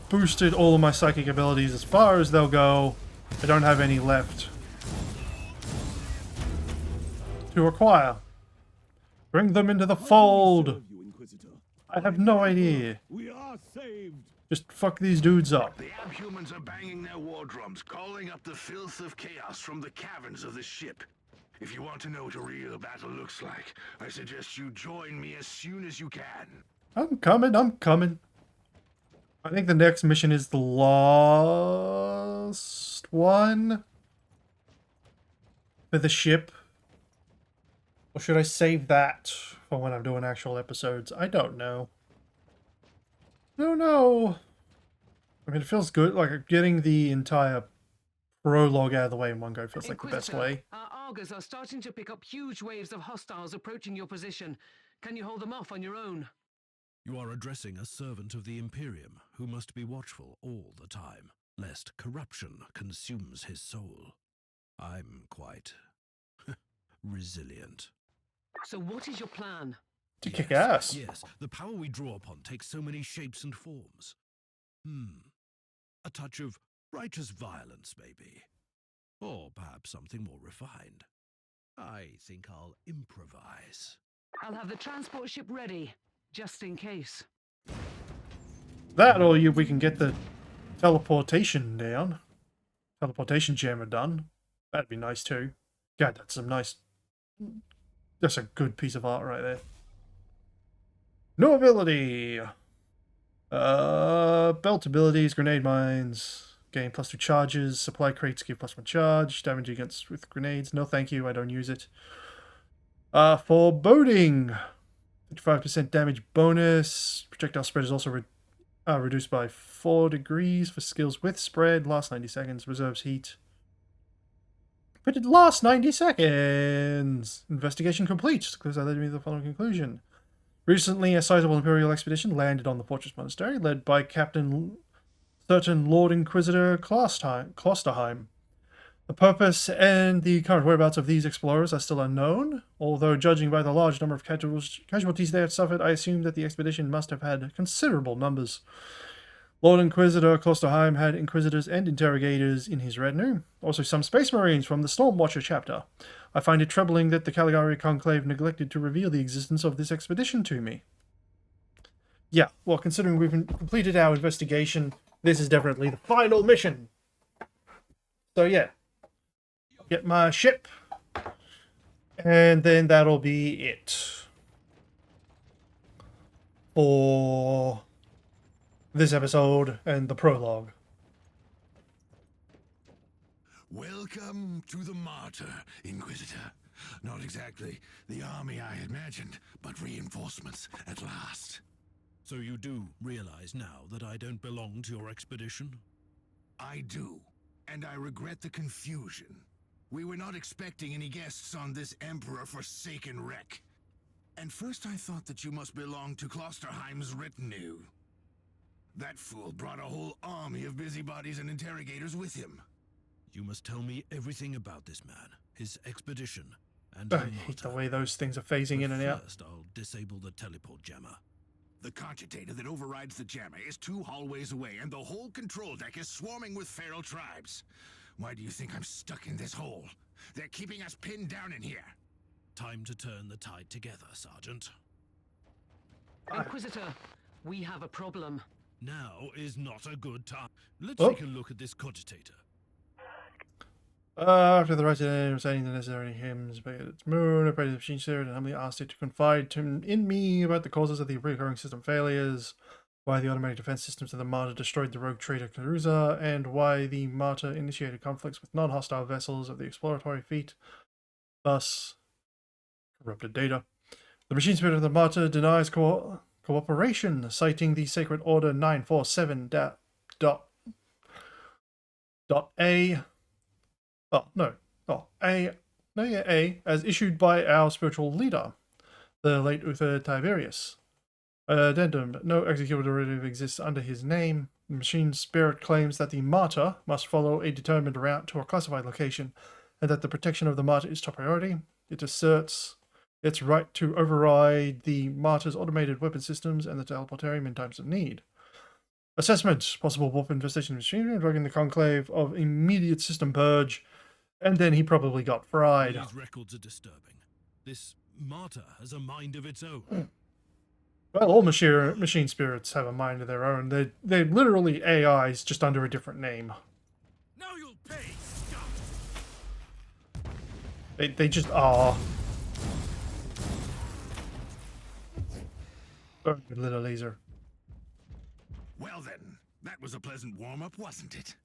boosted all of my psychic abilities as far as they'll go. I don't have any left to acquire. Bring them into the fold. I have no idea. We are saved. Just fuck these dudes up. The abhumans are banging their war drums, calling up the filth of chaos from the caverns of the ship. If you want to know what a real battle looks like, I suggest you join me as soon as you can. I'm coming, I'm coming. I think the next mission is the last one for the ship. Or should I save that for when I'm doing actual episodes? I don't know. No. I mean, it feels good. Like, getting the entire prologue out of the way in one go feels like the best way. Our Argos are starting to pick up huge waves of hostiles approaching your position. Can you hold them off on your own? You are addressing a servant of the Imperium who must be watchful all the time, lest corruption consumes his soul. I'm quite resilient. So what is your plan? To kick ass. Yes, the power we draw upon takes so many shapes and forms. A touch of righteous violence, maybe. Or perhaps something more refined. I think I'll improvise. I'll have the transport ship ready, just in case. That, or we can get the teleportation down. Teleportation jammer done. That'd be nice too. God, that's some nice... That's a good piece of art right there. No ability! Belt abilities, grenade mines. Gain +2 charges. Supply crates give +1 charge. Damage against with grenades. No thank you, I don't use it. Foreboding. 55% damage bonus. Projectile spread is also reduced by 4 degrees for skills with spread. Last 90 seconds. Reserves heat. But it lasts 90 seconds. Investigation complete. Because that led me to the following conclusion. Recently, a sizable Imperial expedition landed on the Fortress Monastery, led by Captain certain Lord Inquisitor Klosterheim. The purpose and the current whereabouts of these explorers are still unknown, although judging by the large number of casualties they have suffered, I assume that the expedition must have had considerable numbers. Lord Inquisitor Klosterheim had Inquisitors and Interrogators in his retinue, also some Space Marines from the Stormwatcher chapter. I find it troubling that the Caligari Conclave neglected to reveal the existence of this expedition to me. Yeah, well, considering we've completed our investigation, this is definitely the final mission. So yeah, get my ship, and then that'll be it for this episode and the prologue. Welcome to the Martyr, Inquisitor. Not exactly the army I imagined, but reinforcements at last. So you do realize now that I don't belong to your expedition? I do, and I regret the confusion. We were not expecting any guests on this Emperor-forsaken wreck. And first I thought that you must belong to Klosterheim's retinue. That fool brought a whole army of busybodies and interrogators with him. You must tell me everything about this man, his expedition, and I hate the way those things are phasing in and out. First, I'll disable the teleport jammer. The cogitator that overrides the jammer is 2 hallways away, and the whole control deck is swarming with feral tribes. Why do you think I'm stuck in this hole? They're keeping us pinned down in here. Time to turn the tide together, Sergeant. Inquisitor, we have a problem. Now is not a good time. Let's Oh. take a look at this cogitator. After the right today, reciting the necessary hymns, but its moon, I prayed to the machine spirit and humbly asked it to confide in me about the causes of the recurring system failures, why the automatic defense systems of the Martyr destroyed the rogue trader Caruza, and why the Martyr initiated conflicts with non-hostile vessels of the exploratory fleet, thus corrupted data. The machine spirit of the Martyr denies cooperation, citing the Sacred Order 947.A. A, as issued by our spiritual leader, the late Uther Tiberius. Addendum, no executable derivative exists under his name. The machine spirit claims that the Martyr must follow a determined route to a classified location, and that the protection of the Martyr is top priority. It asserts its right to override the Martyr's automated weapon systems and the teleportarium in times of need. Assessment, possible warp infestation machinery, invoking the conclave of immediate system purge, and then he probably got fried. These records are disturbing. This Martyr has a mind of its own. Well, all machine spirits have a mind of their own. They're literally AIs, just under a different name. Now you'll pay, scum! They just are. Oh, little laser. Well then, that was a pleasant warm-up, wasn't it?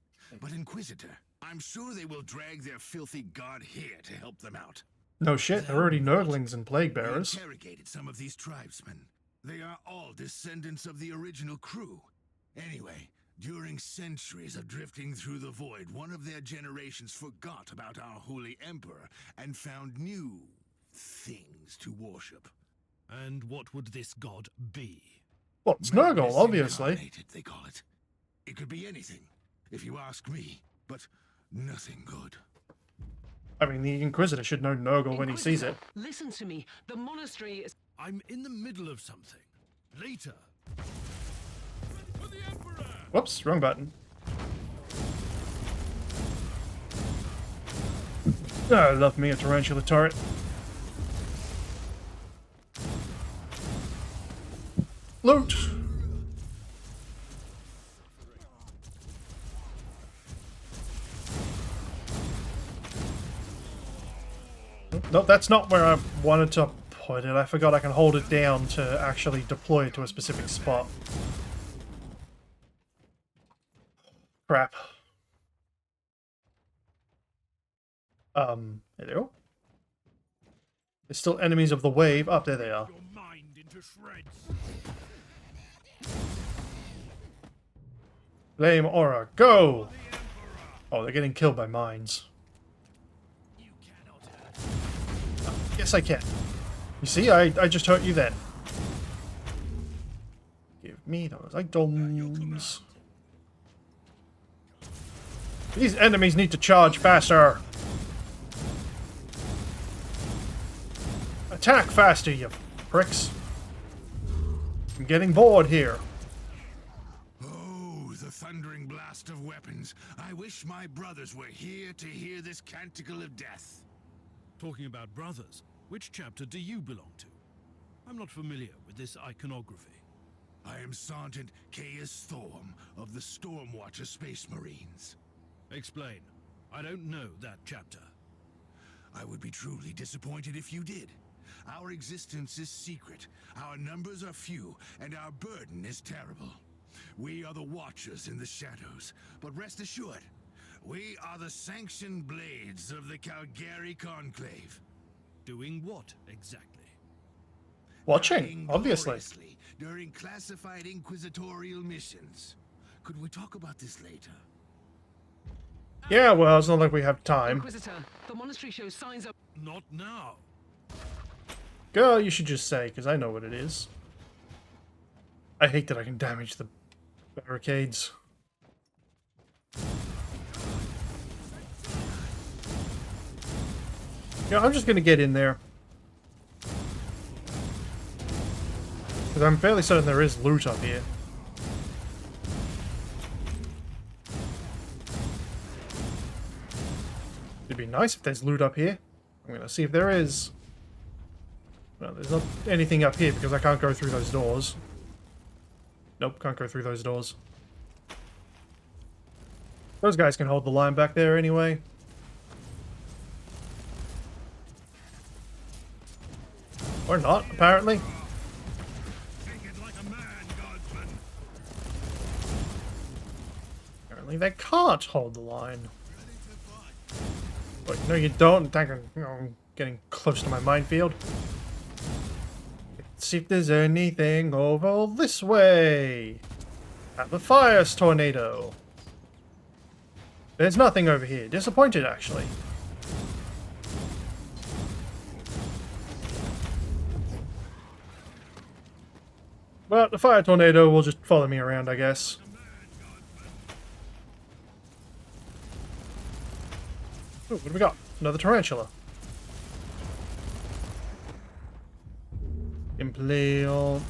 But Inquisitor, I'm sure they will drag their filthy god here to help them out. No shit, they're already Nurglings and Plague We Bearers. interrogated some of these tribesmen. They are all descendants of the original crew. Anyway, during centuries of drifting through the void, one of their generations forgot about our holy emperor and found new things to worship. And what would this god be? Well, it's Nurgle, Madness obviously. incarnated, they call it. It could be anything, if you ask me, but nothing good. I mean, the Inquisitor should know Nurgle when he sees it. Listen to me. The monastery is... I'm in the middle of something. Later. For the Emperor! Whoops, wrong button. Oh, I love me a tarantula turret. Loot! No, that's not where I wanted to put it. I forgot I can hold it down to actually deploy it to a specific spot. Crap. Hello? There's still enemies of the wave. Up there they are. Your mind into shreds. Flame aura, go! Oh, they're getting killed by mines. You cannot hurt. Yes, I can. You see, I just hurt you then. Give me those items. These enemies need to charge faster. Attack faster, you pricks. I'm getting bored here. Oh, the thundering blast of weapons. I wish my brothers were here to hear this canticle of death. Talking about brothers, which chapter do you belong to? I'm not familiar with this iconography. I am Sergeant Caius Thorm of the Stormwatcher Space Marines. Explain. I don't know that chapter. I would be truly disappointed if you did. Our existence is secret, our numbers are few, and our burden is terrible. We are the Watchers in the shadows, but rest assured, we are the sanctioned blades of the Calgary Conclave. Doing what, exactly? Watching, Dying obviously. gloriously during classified inquisitorial missions. Could we talk about this later? Yeah, well, it's not like we have time. Inquisitor, the monastery shows signs of... Not now. Girl, you should just say, because I know what it is. I hate that I can damage the barricades. Yeah, I'm just gonna get in there. Because I'm fairly certain there is loot up here. It'd be nice if there's loot up here. I'm gonna see if there is. Well, there's not anything up here because I can't go through those doors. Nope, can't go through those doors. Those guys can hold the line back there anyway. Or not, apparently. Take it like a man, Guardsman. Apparently they can't hold the line. Wait, no you don't. I'm getting close to my minefield. Let's see if there's anything over this way. At the fire tornado. There's nothing over here. Disappointed, actually. Well, the fire tornado will just follow me around, I guess. Ooh, what do we got? Another tarantula. Implant.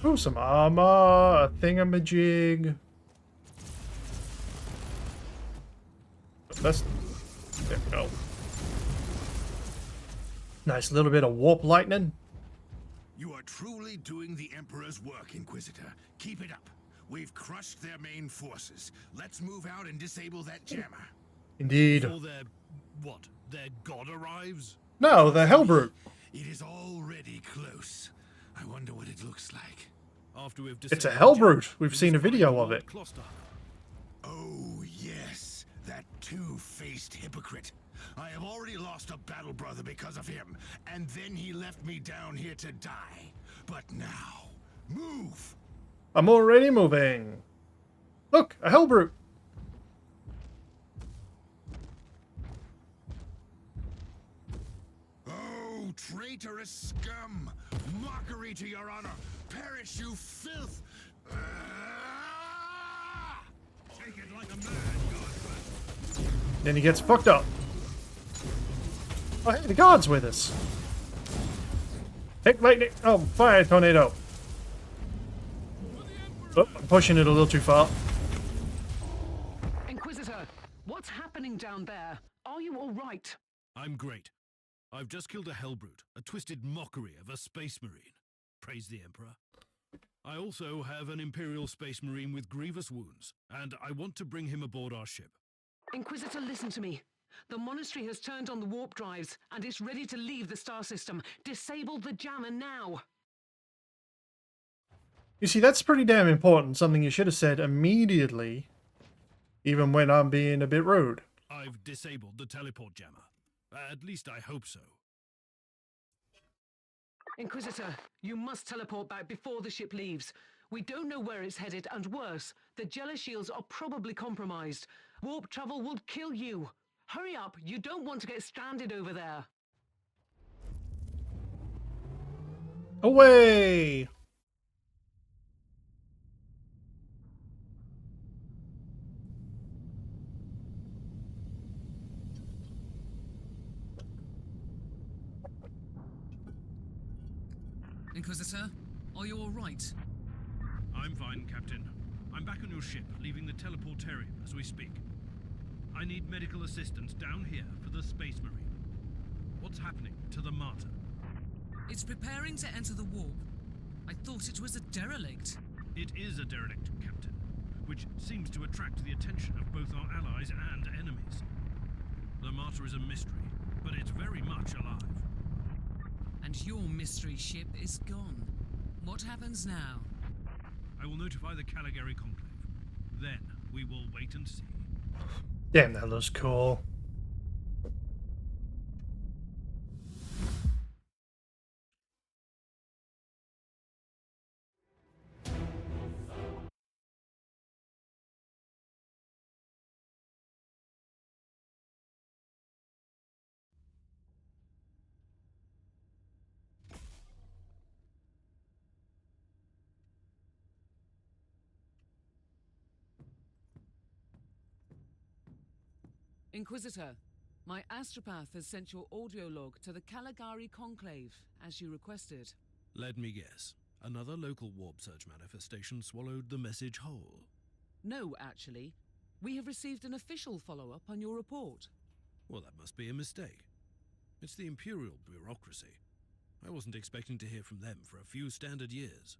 Ooh, some armor, a thingamajig. That's... There we go. Nice little bit of warp lightning. You are truly doing the Emperor's work, Inquisitor. Keep it up. We've crushed their main forces. Let's move out and disable that jammer. Indeed. Before their... what? Their god arrives? No, the Hellbrute. It is already close. I wonder what it looks like. After we've It's a disabled Hellbrute. Jack, We've seen a video of it. Kloster. Oh, yes. That two-faced hypocrite. I have already lost a battle brother because of him, and then he left me down here to die. But now, move! I'm already moving. Look, a Hellbrute. Oh, traitorous scum! Mockery to your honor! Perish, you filth! Ah! Take it like a man, Godfrey! Then he gets fucked up. Oh, hey, the guard's with us. Take lightning. Oh, fire tornado. Oh, I'm pushing it a little too far. Inquisitor, what's happening down there? Are you all right? I'm great. I've just killed a hellbrute, a twisted mockery of a space marine. Praise the Emperor. I also have an Imperial Space Marine with grievous wounds, and I want to bring him aboard our ship. Inquisitor, listen to me. The monastery has turned on the warp drives, and it's ready to leave the star system. Disable the jammer now. You see, that's pretty damn important. Something you should have said immediately, even when I'm being a bit rude. I've disabled the teleport jammer. At least I hope so. Inquisitor, you must teleport back before the ship leaves. We don't know where it's headed, and worse, the Jella shields are probably compromised. Warp travel will kill you. Hurry up, you don't want to get stranded over there. Away! Inquisitor, are you all right? I'm fine, Captain. I'm back on your ship, leaving the teleportarium as we speak. I need medical assistance down here for the Space Marine. What's happening to the Martyr? It's preparing to enter the warp. I thought it was a derelict. It is a derelict, Captain, which seems to attract the attention of both our allies and enemies. The Martyr is a mystery, but it's very much alive. And your mystery ship is gone. What happens now? I will notify the Caligari Conclave. Then we will wait and see. Damn, that looks cool. Inquisitor, my astropath has sent your audio log to the Caligari Conclave, as you requested. Let me guess. Another local warp surge manifestation swallowed the message whole. No, actually. We have received an official follow-up on your report. Well, that must be a mistake. It's the Imperial bureaucracy. I wasn't expecting to hear from them for a few standard years.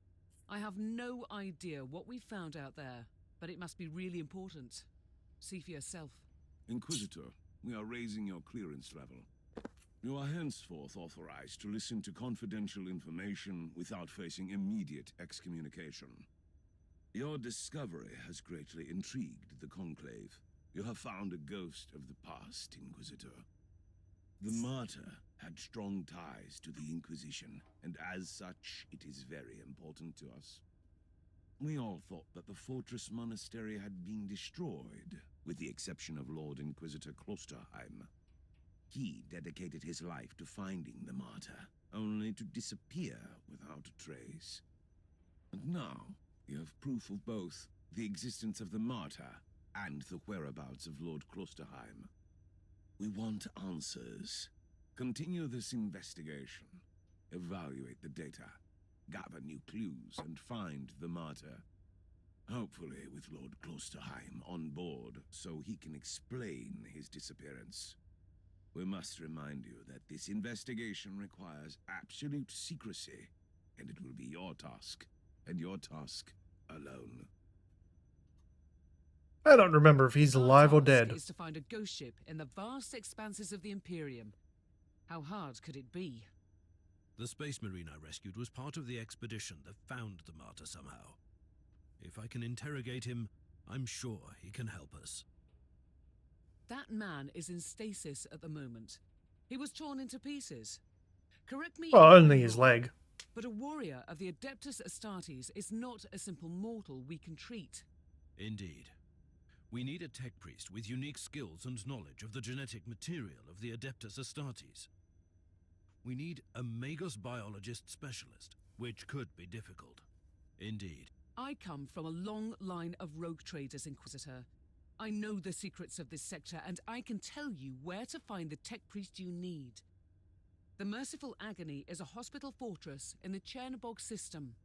I have no idea what we found out there, but it must be really important. See for yourself. Inquisitor, we are raising your clearance level. You are henceforth authorized to listen to confidential information without facing immediate excommunication. Your discovery has greatly intrigued the Conclave. You have found a ghost of the past, Inquisitor. The Martyr had strong ties to the Inquisition, and as such, it is very important to us. We all thought that the Fortress Monastery had been destroyed, with the exception of Lord Inquisitor Klosterheim. He dedicated his life to finding the Martyr, only to disappear without a trace. And now, you have proof of both the existence of the Martyr and the whereabouts of Lord Klosterheim. We want answers. Continue this investigation. Evaluate the data. Gather new clues and find the Martyr. Hopefully with Lord Klosterheim on board so he can explain his disappearance. We must remind you that this investigation requires absolute secrecy, and it will be your task, and your task alone. I don't remember if he's alive or Our dead. task is to find a ghost ship in the vast expanses of the Imperium. How hard could it be? The Space Marine I rescued was part of the expedition that found the Martyr somehow. If I can interrogate him, I'm sure he can help us. That man is in stasis at the moment. He was torn into pieces. Correct me Well, if I'm only his wrong, leg. but a warrior of the Adeptus Astartes is not a simple mortal we can treat. Indeed. We need a tech priest with unique skills and knowledge of the genetic material of the Adeptus Astartes. We need a Magos biologist specialist, which could be difficult. Indeed. I come from a long line of rogue traders, Inquisitor. I know the secrets of this sector, and I can tell you where to find the tech priest you need. The Merciful Agony is a hospital fortress in the Chernobog system.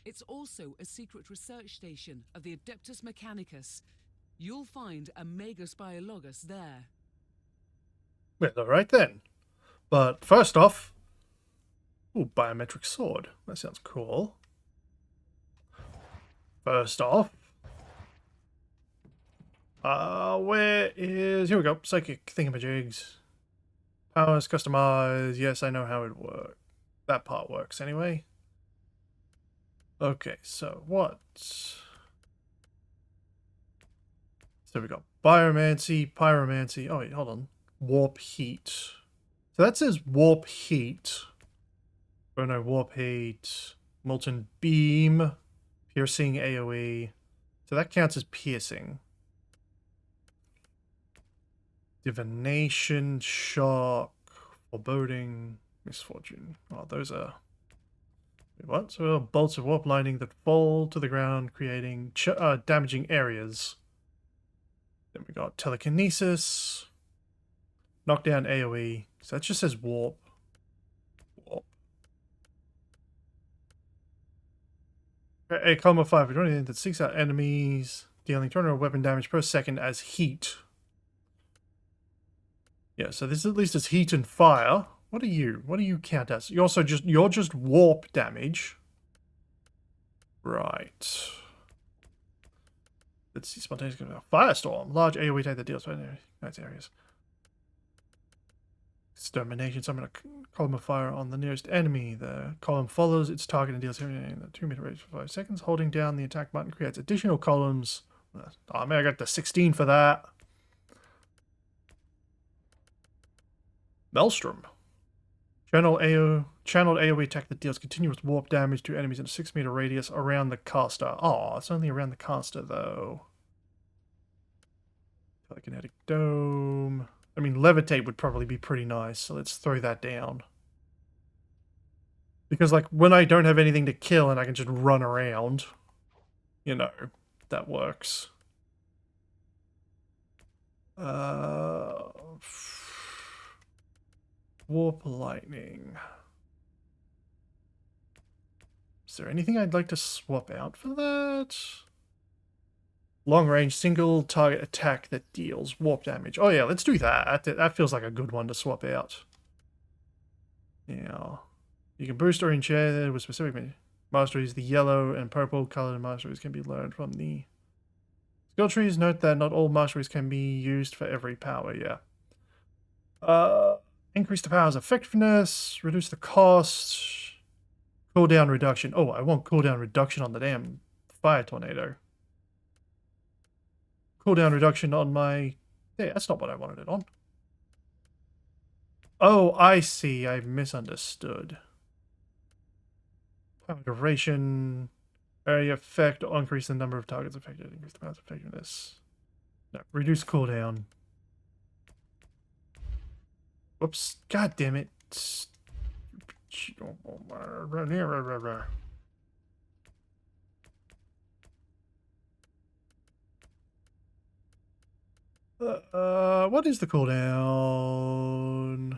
It's also a secret research station of the Adeptus Mechanicus. You'll find a Magus Biologus there. Well, alright then. But first off... Ooh, biometric sword. That sounds cool. First off... where is... Here we go. Psychic thingamajigs. Powers, customize. Yes, I know how it works. That part works anyway. Okay, so what? So we got biomancy, pyromancy. Oh wait, hold on. Warp heat. So that says warp heat. Oh no, warp heat. Molten beam. Piercing AoE. So that counts as piercing. Divination, shock, foreboding, misfortune. Oh, those are... Wait, what? So bolts of warp lightning that fall to the ground, creating damaging areas. Then we got telekinesis, knockdown AoE. So that just says warp. Warp. A column of 5 that seeks out enemies, dealing 200 weapon damage per second as heat. Yeah, so this at least is heat and fire. What are you? What do you count as? You're just warp damage. Right. Let's see, spontaneous firestorm. Large AoE attack that deals with nice areas. Extermination. Summon a column of fire on the nearest enemy. The column follows its target and deals in a 2-meter range for 5 seconds. Holding down the attack button creates additional columns. Oh man, I got the 16 for that. Maelstrom. Channeled AoE attack that deals continuous warp damage to enemies in a 6-meter radius around the caster. Oh, it's only around the caster though. Telekinetic dome. I mean, levitate would probably be pretty nice, so let's throw that down. Because, like, when I don't have anything to kill and I can just run around, you know, that works. Warp lightning. Is there anything I'd like to swap out for that? Long range single target attack that deals warp damage. Oh yeah, let's do that. That feels like a good one to swap out. Yeah. You can boost or enchant with specific masteries. The yellow and purple colored masteries can be learned from the skill trees. Note that not all masteries can be used for every power, yeah. Increase the power's effectiveness, reduce the cost, cooldown reduction. Oh, I want cooldown reduction on the damn fire tornado. Cooldown reduction on my... Yeah, that's not what I wanted it on. Oh, I see. I misunderstood. Power duration, area effect, increase the number of targets affected, increase the power's effectiveness. No, reduce cooldown. Whoops. God damn it. What is the cooldown?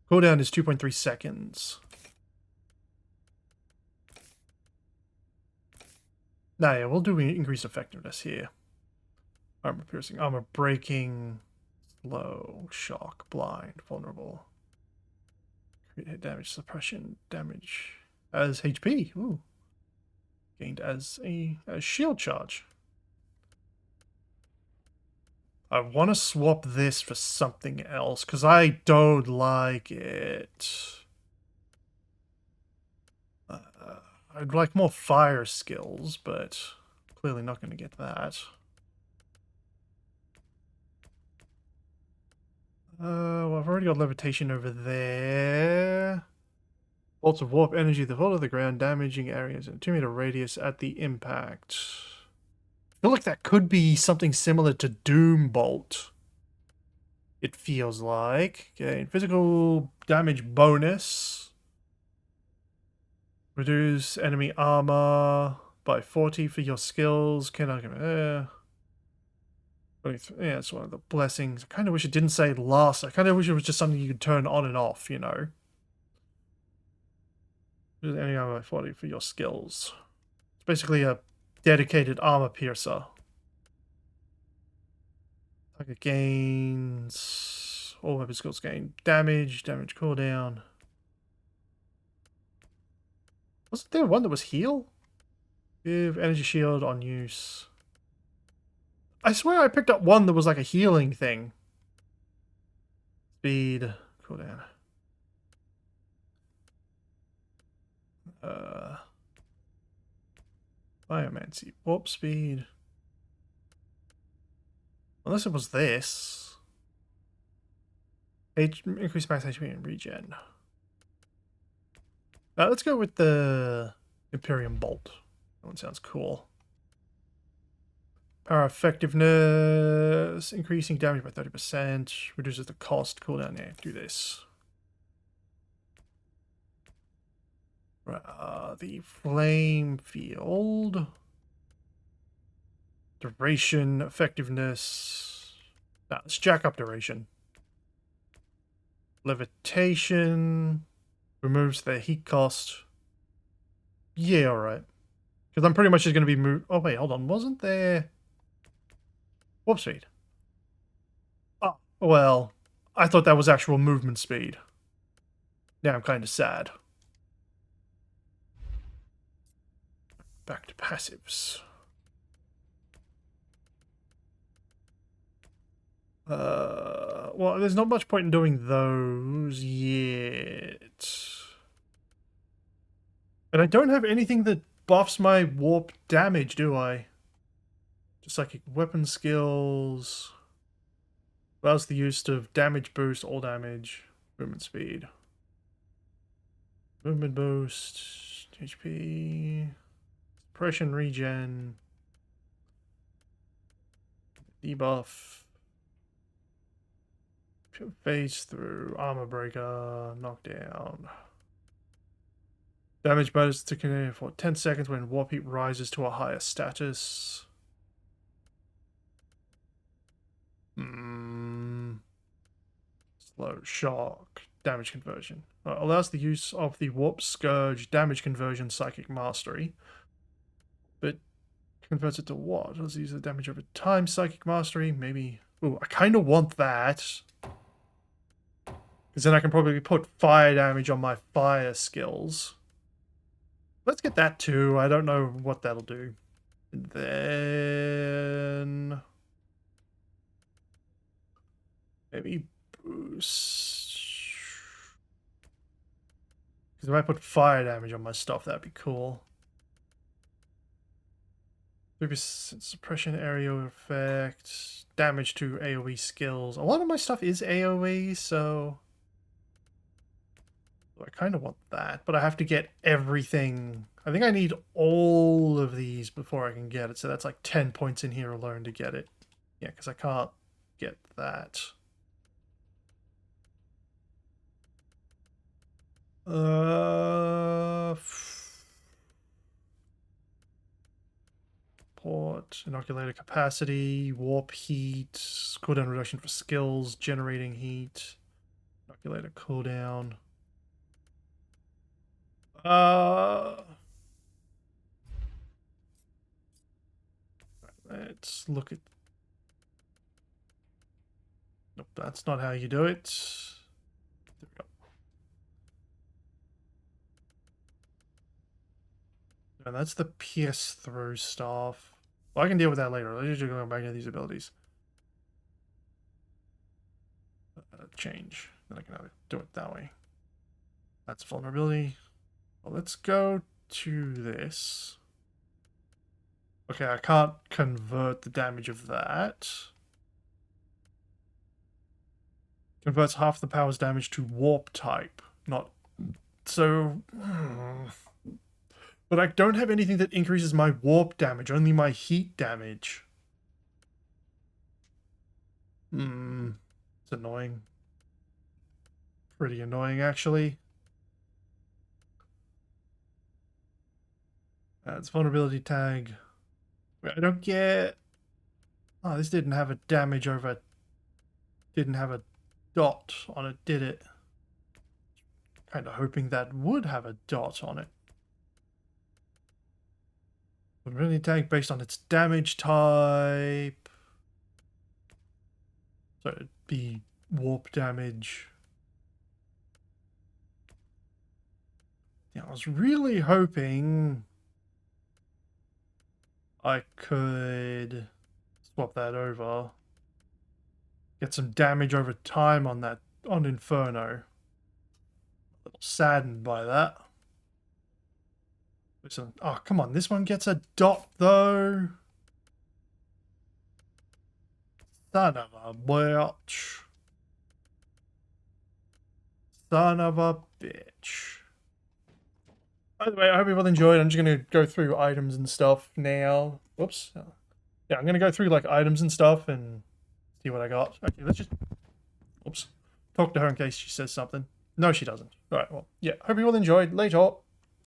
Cooldown is 2.3 seconds. Nah, yeah, we'll do increased effectiveness here. Armor piercing, armor breaking, slow, shock, blind, vulnerable. Hit damage, suppression, damage as HP. Ooh. Gained as a shield charge. I want to swap this for something else, because I don't like it. I'd like more fire skills, but clearly not going to get that. Well, I've already got levitation over there. Bolts of warp energy that fall to the ground, damaging areas in a 2-meter radius at the impact. I feel like that could be something similar to Doom Bolt. It feels like. Okay, physical damage bonus. Reduce enemy armor by 40 for your skills. Cannot give it. Yeah, it's one of the blessings. I kind of wish it didn't say last. I kind of wish it was just something you could turn on and off, you know. Any armor 40 for your skills. It's basically a dedicated armor piercer. Target gains. All weapon skills gain damage cooldown. Wasn't there one that was heal? Give energy shield on use. I swear I picked up one that was like a healing thing. Speed, cooldown. Biomancy, warp speed. Unless it was this. Increase max HP and regen. Let's go with the Imperium Bolt. That one sounds cool. Power effectiveness, increasing damage by 30%, reduces the cost, cooldown. Yeah, do this. The flame field. Duration, effectiveness. Nah, let's jack up duration. Levitation. Removes the heat cost. Yeah, alright. Because I'm pretty much just going to be moved. Oh, wait, hold on. Wasn't there... Warp speed? Oh, well, I thought that was actual movement speed. Now I'm kind of sad. Back to passives. Well, there's not much point in doing those yet. And I don't have anything that buffs my warp damage, do I? Just psychic weapon skills. Allows the use of damage boost, all damage, movement speed. Movement boost, HP, suppression regen, debuff, phase through, armor breaker, knockdown. Damage bonus to continue for 10 seconds when warp heat rises to a higher status. Slow shock, damage conversion. Allows the use of the warp scourge, damage conversion, psychic mastery. But converts it to what? Let's use the damage over time, psychic mastery, maybe. Ooh, I kind of want that. Because then I can probably put fire damage on my fire skills. Let's get that too. I don't know what that'll do. And then... maybe boost. Because if I put fire damage on my stuff, that'd be cool. 3% suppression area effect. Damage to AoE skills. A lot of my stuff is AoE, so... I kind of want that, but I have to get everything. I think I need all of these before I can get it, so that's like 10 points in here alone to get it. Yeah, because I can't get that. Port, inoculator capacity, warp heat, cooldown reduction for skills, generating heat, inoculator cooldown. Let's look at... nope, that's not how you do it. There we go. And that's the pierce through stuff. Well, I can deal with that later. Let's just go back to these abilities. Change. Then I can do it that way. That's vulnerability. Well, let's go to this. Okay, I can't convert the damage of that. Converts half the power's damage to warp type. Not... so... but I don't have anything that increases my warp damage, only my heat damage. It's annoying. Pretty annoying, actually. It's vulnerability tag. I don't get... oh, this didn't have a damage over... didn't have a dot on it, did it? Kind of hoping that would have a dot on it. Would really tank based on its damage type. So it'd be warp damage. Yeah, I was really hoping I could swap that over. Get some damage over time on that, on Inferno. A little saddened by that. Listen, oh, come on, this one gets a dot though. Son of a bitch. Son of a bitch. By the way, I hope you all enjoyed. I'm just going to go through items and stuff now. Whoops. Yeah, I'm going to go through like items and stuff and see what I got. Okay, let's just... Oops. Talk to her in case she says something. No, she doesn't. Alright, well, yeah. Hope you all enjoyed. Later.